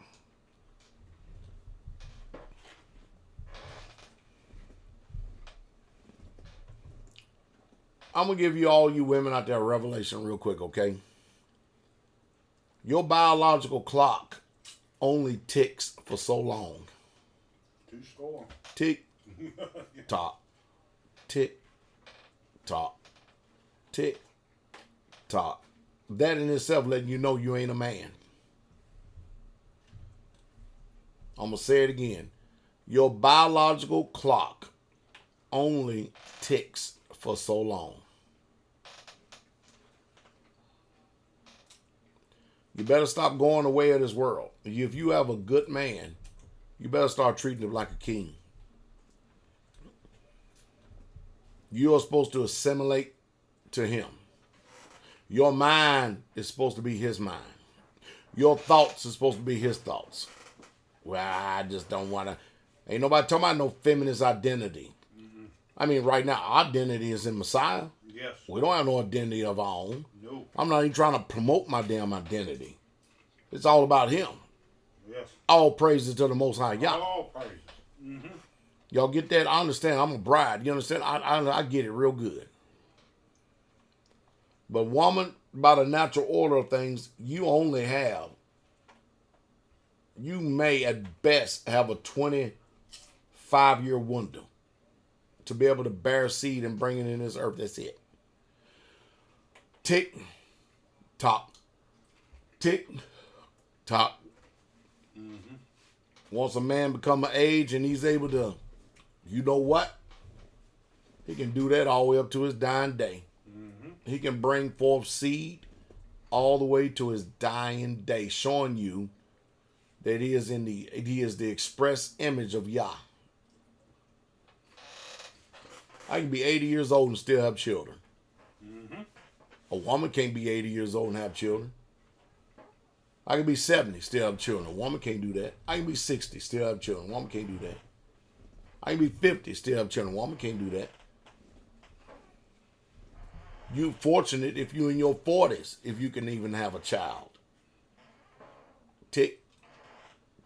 I'm gonna give you all you women out there a revelation real quick, okay? Your biological clock only ticks for so long. 2 score. Tick, tock, tick, tock, tick, tock. That in itself letting you know you ain't a man. I'm gonna say it again. Your biological clock only ticks for so long. You better stop going the way of this world. If you have a good man, you better start treating him like a king. You are supposed to assimilate to him. Your mind is supposed to be his mind. Your thoughts are supposed to be his thoughts. Well, I just don't want to. Ain't nobody talking about no feminist identity. Mm-hmm. I mean, right now, our identity is in Messiah. Yes. We don't have no identity of our own. No. I'm not even trying to promote my damn identity. It's all about him. Yes. All praises to the Most High Yah. All praises. Mm-hmm. Y'all get that? I understand. I'm a bride. You understand? I get it real good. But woman, by the natural order of things, you may at best have a 25-year window to be able to bear seed and bring it in this earth. That's it. Tick, tock, tick, tock. Mm-hmm. Once a man become an age and he's able to, you know what? He can do that all the way up to his dying day. Mm-hmm. He can bring forth seed all the way to his dying day, showing you that he is the express image of Yah. I can be 80 years old and still have children. Mm-hmm. A woman can't be 80 years old and have children. I can be 70, still have children. A woman can't do that. I can be 60, still have children. A woman can't do that. I can be 50, still have children. A woman can't do that. You fortunate if you in your 40s, if you can even have a child. Tick,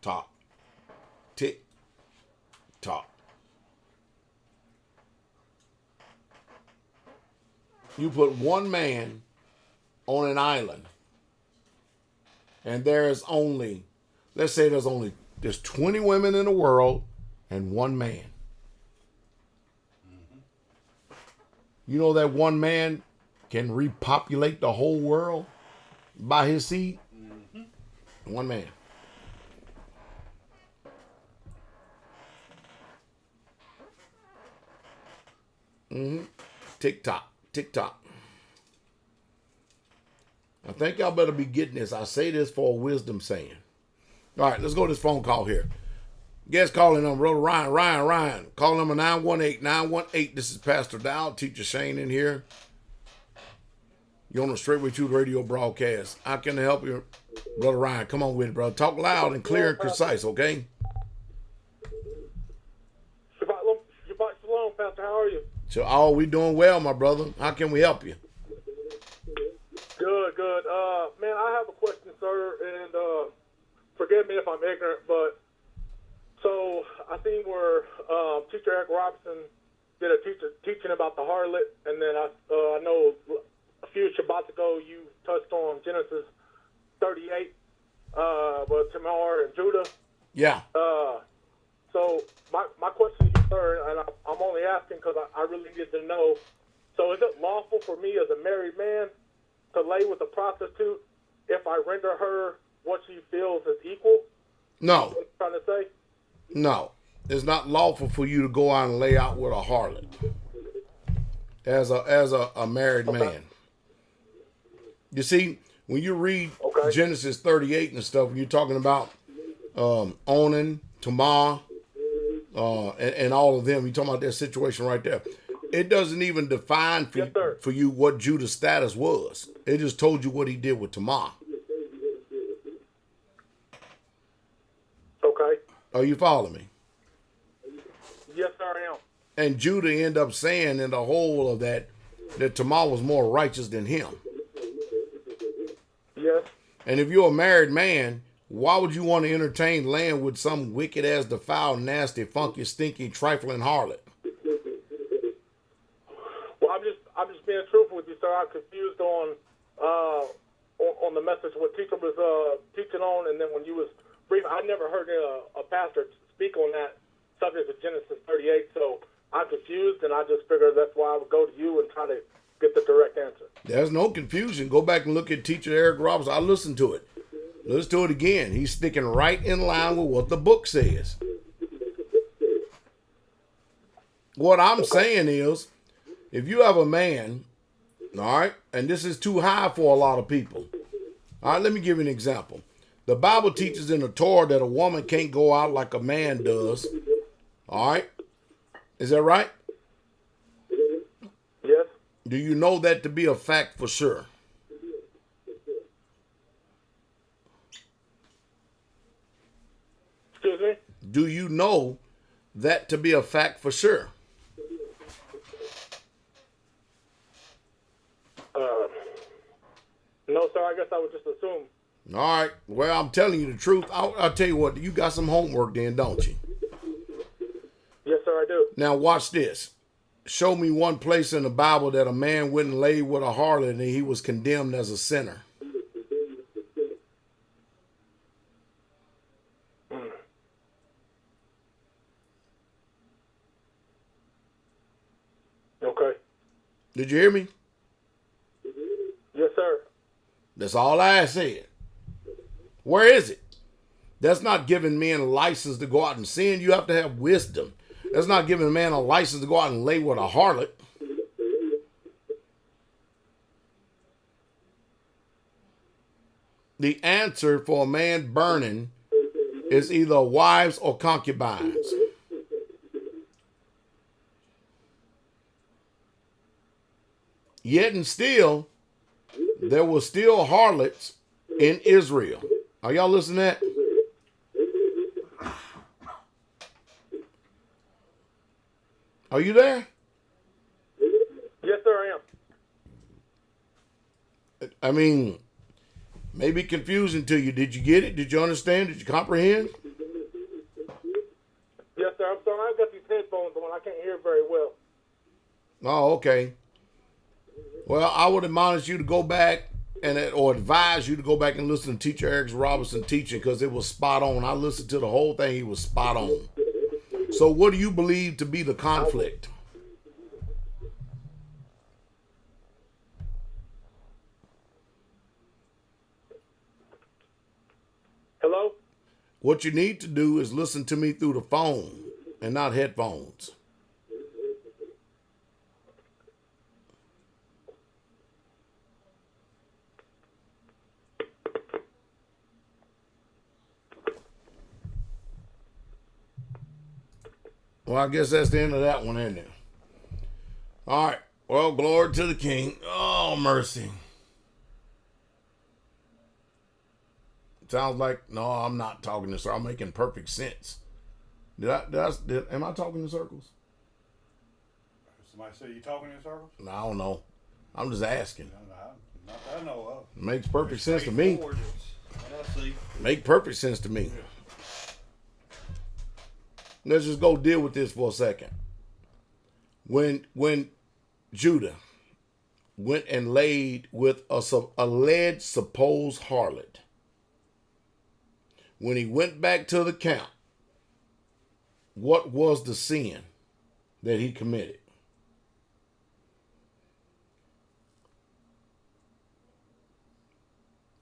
tock, tick, tock. You put one man on an island, and there's 20 women in the world and one man. Mm-hmm. You know that one man can repopulate the whole world by his seed? Mm-hmm. One man. Mm-hmm. Tick tock, tick tock. I think y'all better be getting this. I say this for a wisdom saying. All right, let's go to this phone call here. Guest calling number, Ryan. Call number 918-918. This is Pastor Dowell, Teacher Shane in here. You're on the Straight With You radio broadcast. How can I help you, Brother Ryan? Come on with it, brother. Talk loud and clear and concise, okay? Shabbat Shalom, Pastor. How are you? So, we doing well, my brother. How can we help you? Good. Man, I have a question, sir, and forgive me if I'm ignorant, but so I seen where Teacher Eric Robinson did a teaching about the harlot, and then I know a few Shabbats ago you touched on Genesis 38, with Tamar and Judah. Yeah. So my question to you, sir, and I'm only asking because I really need to know. So is it lawful for me as a married man to lay with a prostitute if I render her what she feels is equal? No, What I'm trying to say? no. It's not lawful for you to go out and lay out with a harlot as a married man. You see, when you read Genesis 38 and stuff, you're talking about Onan, Tamar, and all of them. You're talking about that situation right there. It doesn't even define for you what Judah's status was. It just told you what he did with Tamar. Okay. Are you following me? Yes, sir, I am. And Judah ended up saying in the whole of that Tamar was more righteous than him. Yes. And if you're a married man, why would you want to entertain laying with some wicked ass, defiled, nasty, funky, stinky, trifling harlot? Well, I'm just being truthful with you, sir. I'm confused on the message what teacher was teaching on, and then when you was brief, I never heard a pastor speak on that subject of Genesis 38. So I'm confused, and I just figured that's why I would go to you and try to get the direct answer. There's no confusion. Go back and look at Teacher Eric Roberts. I listened to it. Let's do it again. He's sticking right in line with what the book says. What I'm saying is, if you have a man, all right, and this is too high for a lot of people. All right, let me give you an example. The Bible teaches in the Torah that a woman can't go out like a man does. All right? Is that right? Yes. Do you know that to be a fact for sure? Excuse me? Do you know that to be a fact for sure? No, sir. I guess I would just assume. All right. Well, I'm telling you the truth. I'll tell you what. You got some homework then, don't you? Yes, sir, I do. Now watch this. Show me one place in the Bible that a man went and lay with a harlot and he was condemned as a sinner. Okay. Did you hear me? Yes, sir. That's all I said. Where is it? That's not giving men a license to go out and sin. You have to have wisdom. That's not giving a man a license to go out and lay with a harlot. The answer for a man burning is either wives or concubines. Yet and still, there were still harlots in Israel. Are y'all listening to that? Are you there? Yes, sir, I am. I mean, maybe confusing to you. Did you get it? Did you understand? Did you comprehend? Yes, sir. I'm sorry. I've got these headphones on. I can't hear very well. Oh, okay. Well, I would admonish you to go back or advise you to go back and listen to Teacher Eric Robinson teaching because it was spot on. I listened to the whole thing. He was spot on. So what do you believe to be the conflict? Hello? What you need to do is listen to me through the phone and not headphones. Well, I guess that's the end of that one, isn't it? All right. Well, glory to the King. Oh, mercy. Sounds like, no, I'm not talking to circles. I'm making perfect sense. Am I talking in circles? Somebody say you talking in circles? No, I don't know. I'm just asking. Not that I know of. Makes perfect sense to me. What I see. Make perfect sense to me. Let's just go deal with this for a second. When Judah went and laid with a alleged supposed harlot, when he went back to the camp, what was the sin that he committed?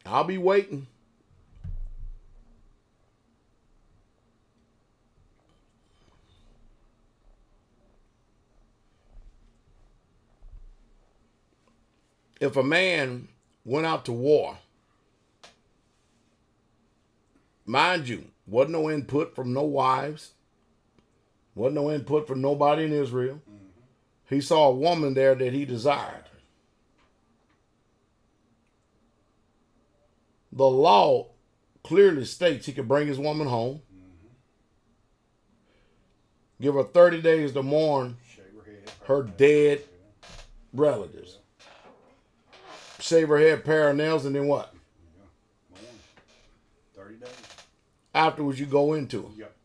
I'll be waiting. if a man went out to war, mind you, wasn't no input from no wives, wasn't no input from nobody in Israel. He saw a woman there that he desired. The law clearly states he could bring his woman home, give her 30 days to mourn her dead relatives. Shave her head, pair of nails, and then what? 30 days. Afterwards, you go into it. Yep.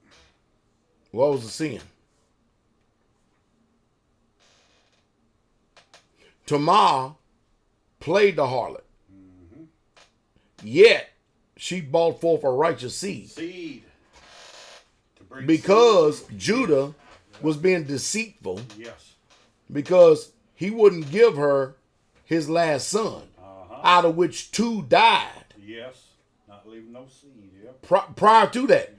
What was the sin? Tamar played the harlot. Yet, she brought forth a righteous seed. Seed. To bring Because seed. Judah was being deceitful, Yes. because he wouldn't give her his last son, out of which 2 died. Yes. Not leaving no seed. Yep. Prior to that.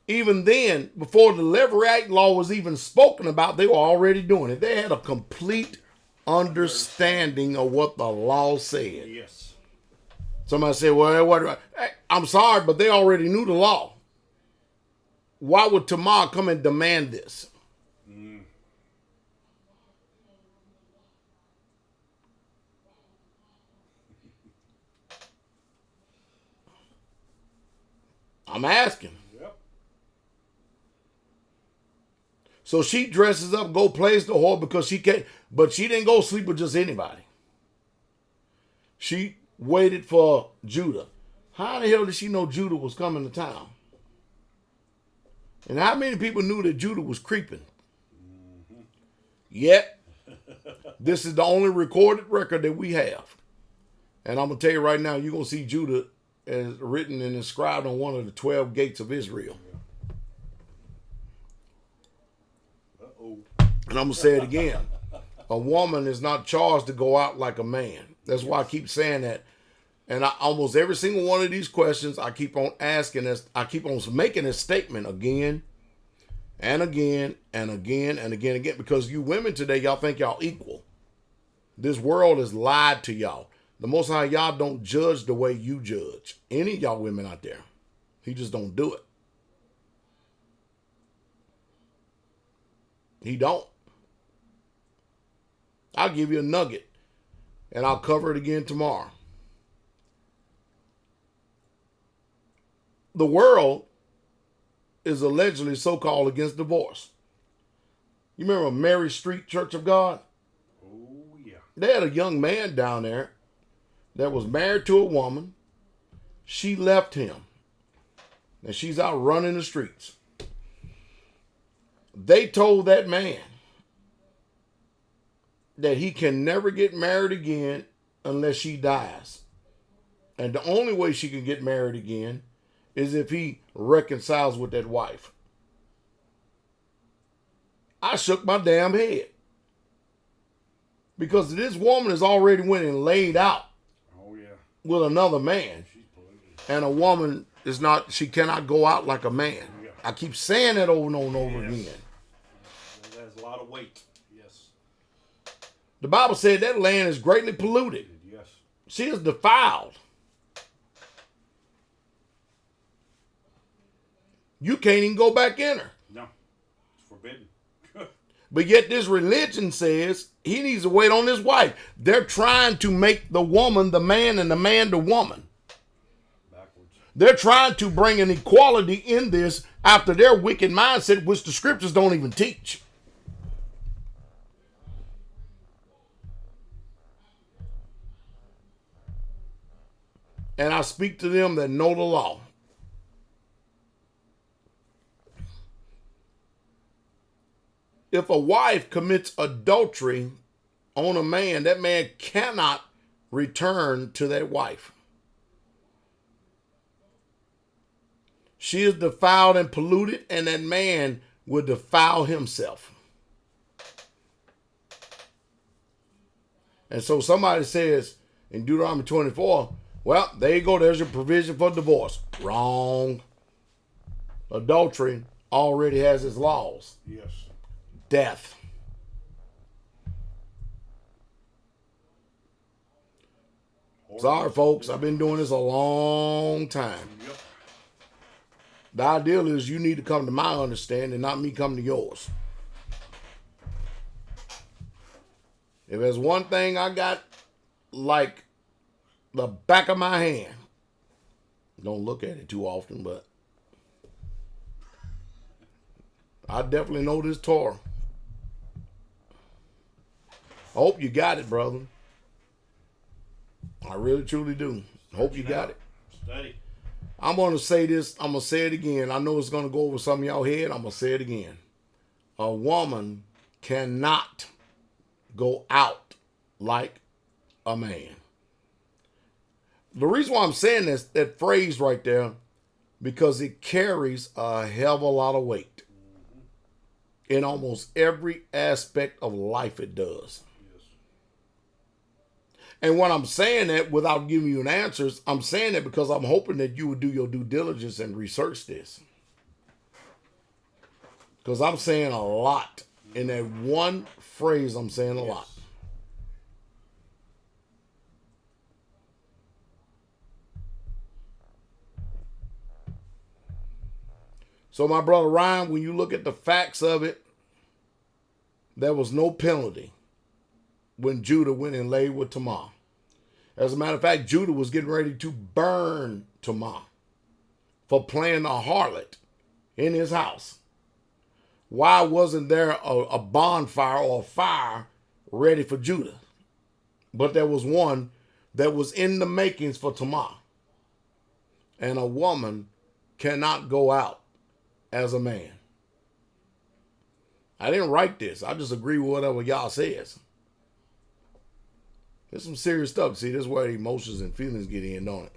Even then, before the Levirate law was even spoken about, they were already doing it. They had a complete understanding of what the law said. Yes. Somebody said, well, what? I'm sorry, but they already knew the law. Why would Tamar come and demand this? I'm asking. Yep. So she dresses up, go plays the whore because she can't, but she didn't go sleep with just anybody. She waited for Judah. How the hell did she know Judah was coming to town? And how many people knew that Judah was creeping? Yet, this is the only recorded record that we have. And I'm going to tell you right now, you're going to see Judah as written and inscribed on one of the 12 gates of Israel. Uh-oh. And I'm going to say it again. A woman is not charged to go out like a man. That's why I keep saying that. And almost every single one of these questions, I keep on asking this. I keep on making this statement again and again and again and again and again. Because you women today, y'all think y'all equal. This world has lied to y'all. The Most High, y'all don't judge the way you judge. Any of y'all women out there. He just don't do it. He don't. I'll give you a nugget. And I'll cover it again tomorrow. The world is allegedly so-called against divorce. You remember Mary Street Church of God? Oh, yeah. They had a young man down there that was married to a woman. She left him. And she's out running the streets. They told that man that he can never get married again unless she dies. And the only way she can get married again is if he reconciles with that wife. I shook my damn head. Because this woman has already went and laid out with another man. And a woman is not, she cannot go out like a man. Yeah. I keep saying that over and over and over again. There's a lot of weight. Yes. The Bible said that land is greatly polluted. Yes. She is defiled. You can't even go back in her. No. It's forbidden. But yet this religion says he needs to wait on his wife. They're trying to make the woman the man and the man the woman. Backwards. They're trying to bring an equality in this after their wicked mindset, which the scriptures don't even teach. And I speak to them that know the law. If a wife commits adultery on a man, that man cannot return to that wife. She is defiled and polluted, and that man will defile himself. And so somebody says in Deuteronomy 24, well, there you go, there's your provision for divorce. Wrong. Adultery already has its laws. Yes. Death. Sorry, folks. I've been doing this a long time. Yep. The ideal is you need to come to my understanding, not me come to yours. If there's one thing I got like the back of my hand, don't look at it too often, but I definitely know this Torah. I hope you got it, brother. I really, truly do. Hope you got it. Study. I'm going to say this. I'm going to say it again. I know it's going to go over some of y'all head. I'm going to say it again. A woman cannot go out like a man. The reason why I'm saying this, that phrase right there, because it carries a hell of a lot of weight. In almost every aspect of life it does. And when I'm saying that without giving you an answers, I'm saying that because I'm hoping that you would do your due diligence and research this. Because I'm saying a lot. In that one phrase, I'm saying a lot. So my brother Ryan, when you look at the facts of it, there was no penalty when Judah went and laid with Tamar. As a matter of fact, Judah was getting ready to burn Tamar for playing a harlot in his house. Why wasn't there a bonfire or a fire ready for Judah? But there was one that was in the makings for Tamar. And a woman cannot go out as a man. I didn't write this. I just agree with whatever y'all says. There's some serious stuff. See, this is where the emotions and feelings get in, don't it?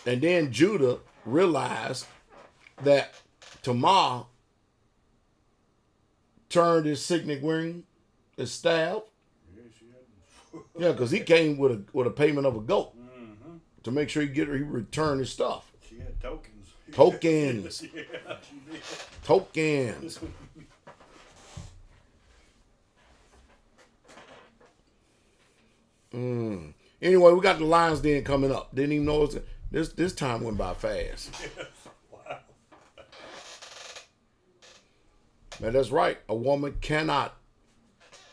And then Judah realized that Tamar turned his signet ring, his staff. Yeah, because he came with a payment of a goat to make sure he returned his stuff. She had tokens. Tokens. Yeah, she did. Tokens. Anyway, we got the Lions Den coming up. Didn't even know this time went by fast. Wow. Man, that's right. A woman cannot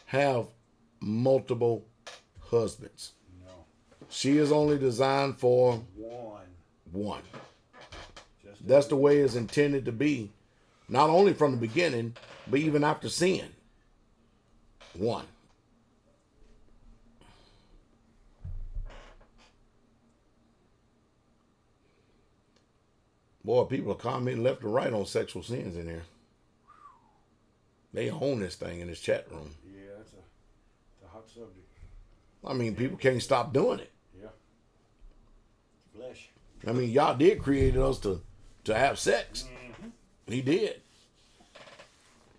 have multiple husbands. No. She is only designed for one. That's the way it's intended to be. Not only from the beginning, but even after sin. One. Boy, people are commenting left and right on sexual sins in here. They own this thing in this chat room. Yeah, it's a hot subject. I mean, people can't stop doing it. Yeah. Flesh. I mean, y'all did create us to have sex. Mm-hmm. He did.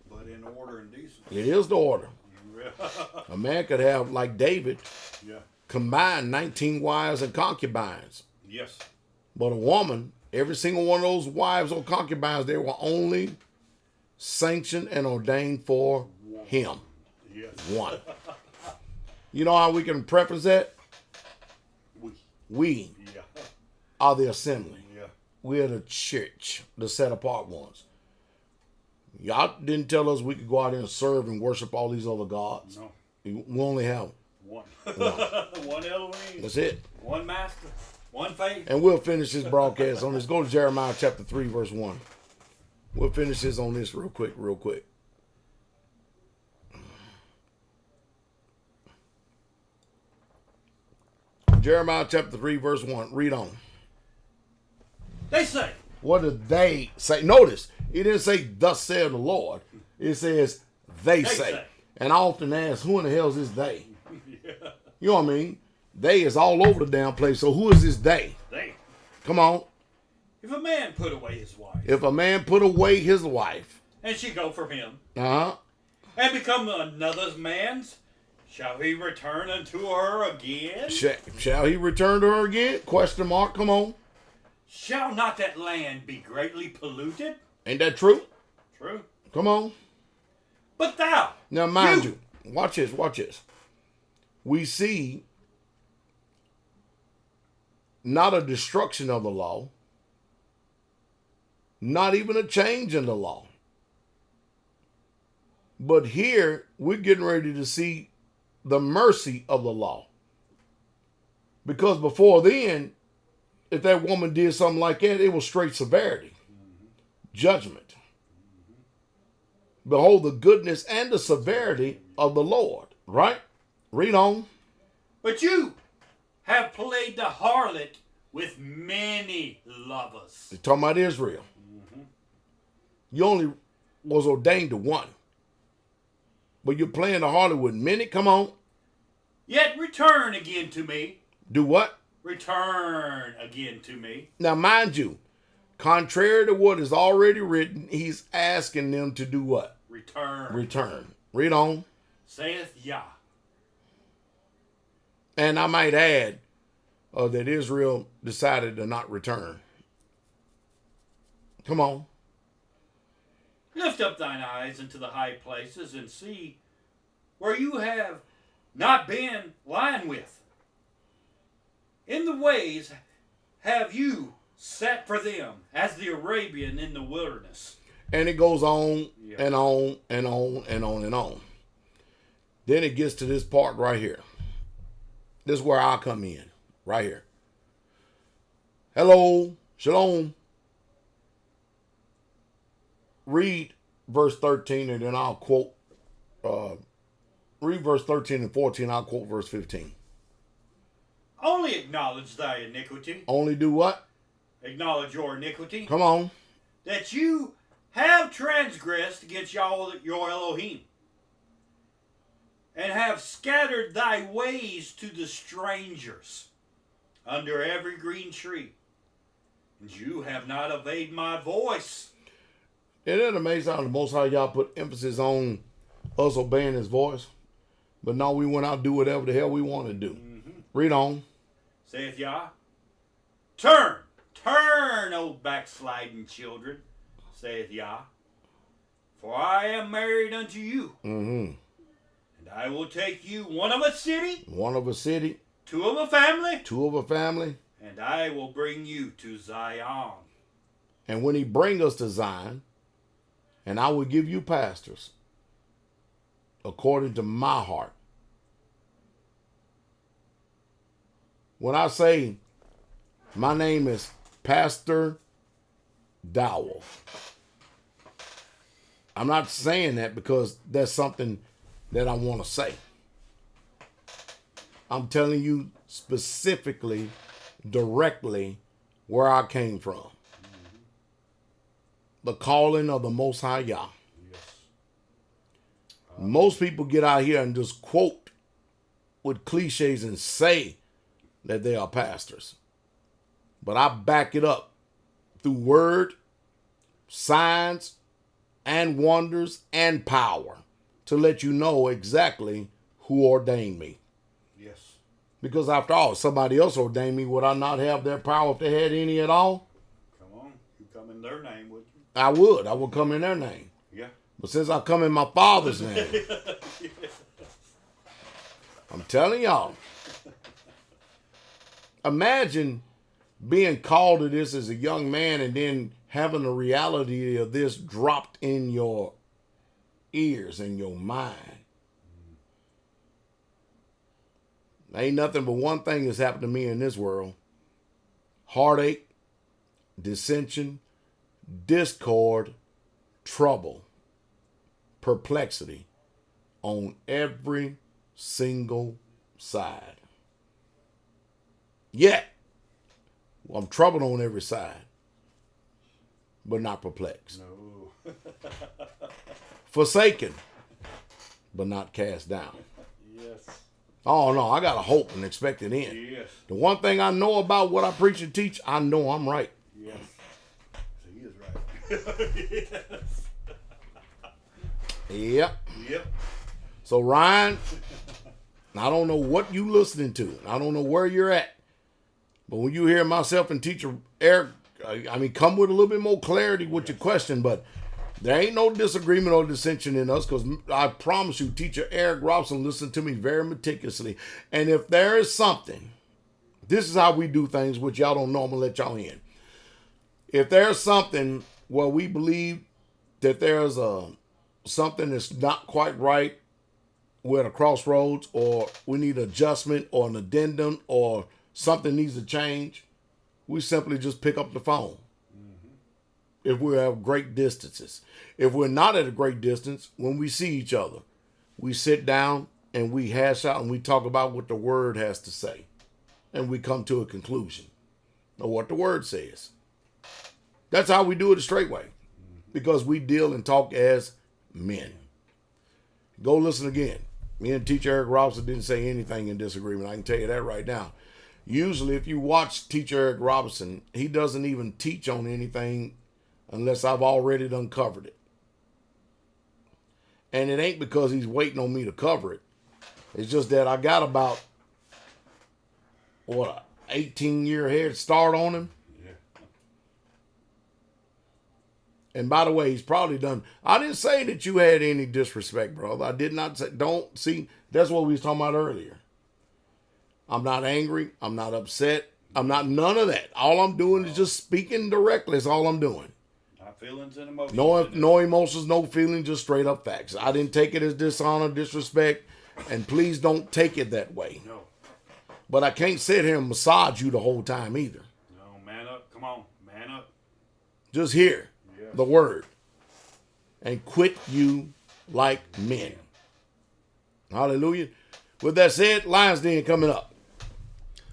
But in order and decency. It is the order. Yeah. A man could have, like David, Yeah. combined 19 wives and concubines. Yes. But a woman, every single one of those wives or concubines, they were only sanctioned and ordained for him. Yes. One. You know how we can preface that? We Yeah. are the assembly. Yeah. We are the church, the set apart ones. Y'all didn't tell us we could go out there and serve and worship all these other gods. No. We only have One. one. One Elohim. That's it. One master. One faith. And we'll finish this broadcast on this. Go to Jeremiah chapter 3, verse 1. We'll finish this on this real quick. Jeremiah chapter 3, verse 1. Read on. They say. What did they say? Notice, it didn't say, thus said the Lord. It says, they say. And I often ask, who in the hell is this they? Yeah. You know what I mean? They is all over the damn place. So who is this they? They. Come on. If a man put away his wife, If a man put away his wife, and she go from him, uh-huh, and become another man's, shall he return unto her again? shall he return to her again? Question mark. Come on. Shall not that land be greatly polluted? Ain't that true? True. Come on. But thou. Now, mind you, watch this. We see not a destruction of the law, not even a change in the law. But here, we're getting ready to see the mercy of the law. Because before then, if that woman did something like that, it was straight severity, judgment. Behold the goodness and the severity of the Lord. Right? Read on. But you have played the harlot with many lovers. They're talking about Israel. You only was ordained to one. But you're playing the harlot with many. Come on. Yet return again to me. Do what? Return again to me. Now, mind you, contrary to what is already written, he's asking them to do what? Return. Return. Read on. Saith Yah. And I might add that Israel decided to not return. Come on. Lift up thine eyes into the high places and see where you have not been lying with. In the ways have you sat for them as the Arabian in the wilderness. And it goes on and on and on and on and on. Then it gets to this part right here. This is where I come in. Right here. Hello. Shalom. Read verse 13 and then I'll quote. Read verse 13 and 14. I'll quote verse 15. Only acknowledge thy iniquity. Only do what? Acknowledge your iniquity. Come on. That you have transgressed against your Elohim. And have scattered thy ways to the strangers under every green tree. And you have not obeyed my voice. Isn't it amazing how the Most High y'all put emphasis on us obeying his voice? But now we went out and do whatever the hell we want to do. Read on. Saith Yah, turn, O backsliding children, saith Yah, for I am married unto you. And I will take you one of a city. One of a city. Two of a family. Two of a family. And I will bring you to Zion. And when he bring us to Zion, and I will give you pastors according to my heart. When I say my name is Pastor Dowell, I'm not saying that because that's something that I want to say. I'm telling you specifically, directly, where I came from. The calling of the Most High Yah. Most people get out here and just quote with cliches and say that they are pastors. But I back it up through word, signs, and wonders, and power to let you know exactly who ordained me. Yes. Because after all, somebody else ordained me. Would I not have their power if they had any at all? Come on. You come in their name, would you? I would. I would come in their name. Yeah. But since I come in my Father's name, I'm telling y'all, imagine being called to this as a young man and then having the reality of this dropped in your ears and your mind. Ain't nothing but one thing that's happened to me in this world. Heartache, dissension, discord, trouble, perplexity on every single side. Yet, I'm troubled on every side, but not perplexed. No. Forsaken, but not cast down. Yes. Oh, no, I got a hope and expect it in. Yes. The one thing I know about what I preach and teach, I know I'm right. Yes. He is right. Yes. Yep. Yep. So, Ryan, I don't know what you listening to. I don't know where you're at. But when you hear myself and teacher Eric, I mean, come with a little bit more clarity with your question. But There ain't no disagreement or dissension in us, because I promise you, Teacher Eric Robinson listened to me very meticulously. And if there is something, this is how we do things, which y'all don't know, I'm going to let y'all in. If there's something where we believe that there's something that's not quite right, we're at a crossroads, or we need adjustment or an addendum or something needs to change, we simply just pick up the phone. If we have great distances. If we're not at a great distance, when we see each other, we sit down and we hash out and we talk about what the word has to say. And we come to a conclusion of what the word says. That's how we do it a straight way. Because we deal and talk as men. Go listen again. Me and Teacher Eric Robinson didn't say anything in disagreement. I can tell you that right now. Usually if you watch Teacher Eric Robinson, he doesn't even teach on anything unless I've already done covered it. And it ain't because he's waiting on me to cover it. It's just that I got about, 18-year head start on him. Yeah. And by the way, he's probably done. I didn't say that you had any disrespect, brother. I did not say, don't see. That's what we was talking about earlier. I'm not angry. I'm not upset. I'm not none of that. All I'm doing is just speaking directly. That's all I'm doing. Feelings and emotions. No emotions, no feelings, just straight up facts. I didn't take it as dishonor, disrespect, and please don't take it that way. No. But I can't sit here and massage you the whole time either. No, man up. Come on, man up. Just hear the word and quit you like men. Hallelujah. With that said, Lions Den coming up.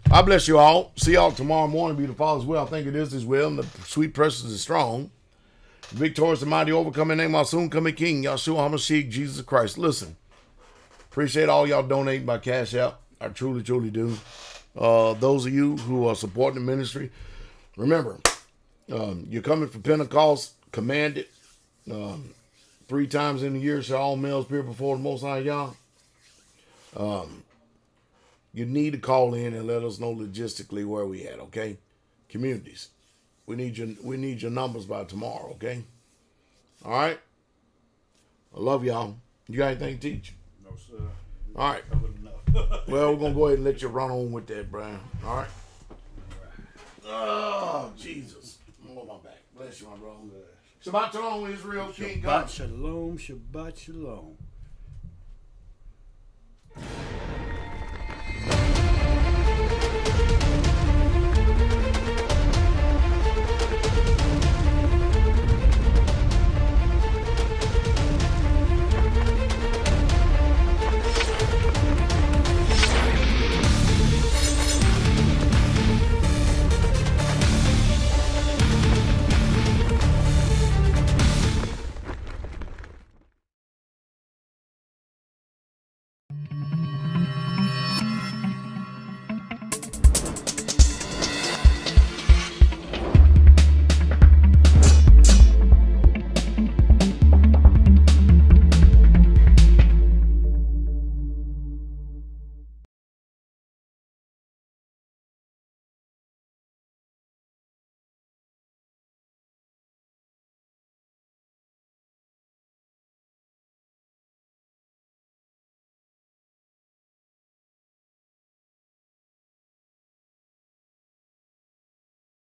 I bless you all. See y'all tomorrow morning. Be the Father's will. I think it is as well. And the sweet precious is strong. Victorious and mighty overcoming name, our soon coming King, Yahshua HaMashiach, Jesus Christ. Listen, appreciate all y'all donating by Cash App. I truly, truly do. Those of you who are supporting the ministry, remember, you're coming for Pentecost, command it. 3 times in a year shall all males appear before the Most High Yah. You need to call in and let us know logistically where we at, okay? Communities. We need your numbers by tomorrow, okay? All right? I love y'all. You got anything to teach? No, sir. All right. Well, we're going to go ahead and let you run on with that, Brian. All right? Oh, Jesus. I'm on my back. Bless you, my brother. Shabbat shalom, Israel, King God. Shabbat shalom, Shabbat shalom.